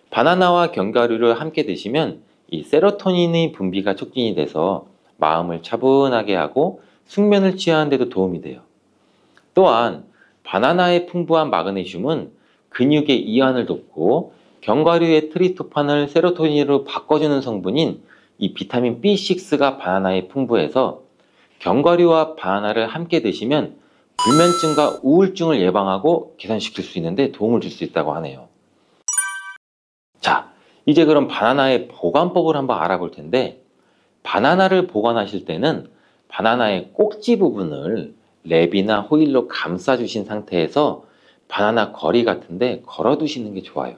바나나와 견과류를 함께 드시면 이 세로토닌의 분비가 촉진이 돼서 마음을 차분하게 하고 숙면을 취하는 데도 도움이 돼요. 또한 바나나의 풍부한 마그네슘은 근육의 이완을 돕고, 견과류의 트리토판을 세로토닌으로 바꿔주는 성분인 이 비타민 B6가 바나나에 풍부해서 견과류와 바나나를 함께 드시면 불면증과 우울증을 예방하고 개선시킬 수 있는데 도움을 줄 수 있다고 하네요. 자, 이제 그럼 바나나의 보관법을 한번 알아볼 텐데, 바나나를 보관하실 때는 바나나의 꼭지 부분을 랩이나 호일로 감싸주신 상태에서 바나나 거리 같은데 걸어두시는 게 좋아요.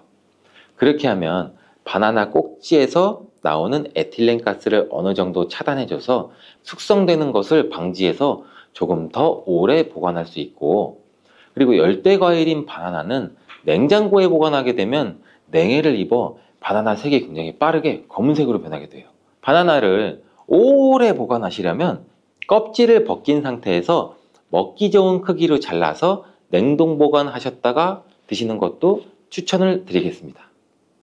그렇게 하면 바나나 꼭지에서 나오는 에틸렌 가스를 어느 정도 차단해줘서 숙성되는 것을 방지해서 조금 더 오래 보관할 수 있고, 그리고 열대 과일인 바나나는 냉장고에 보관하게 되면 냉해를 입어 바나나 색이 굉장히 빠르게 검은색으로 변하게 돼요. 바나나를 오래 보관하시려면 껍질을 벗긴 상태에서 먹기 좋은 크기로 잘라서 냉동 보관하셨다가 드시는 것도 추천을 드리겠습니다.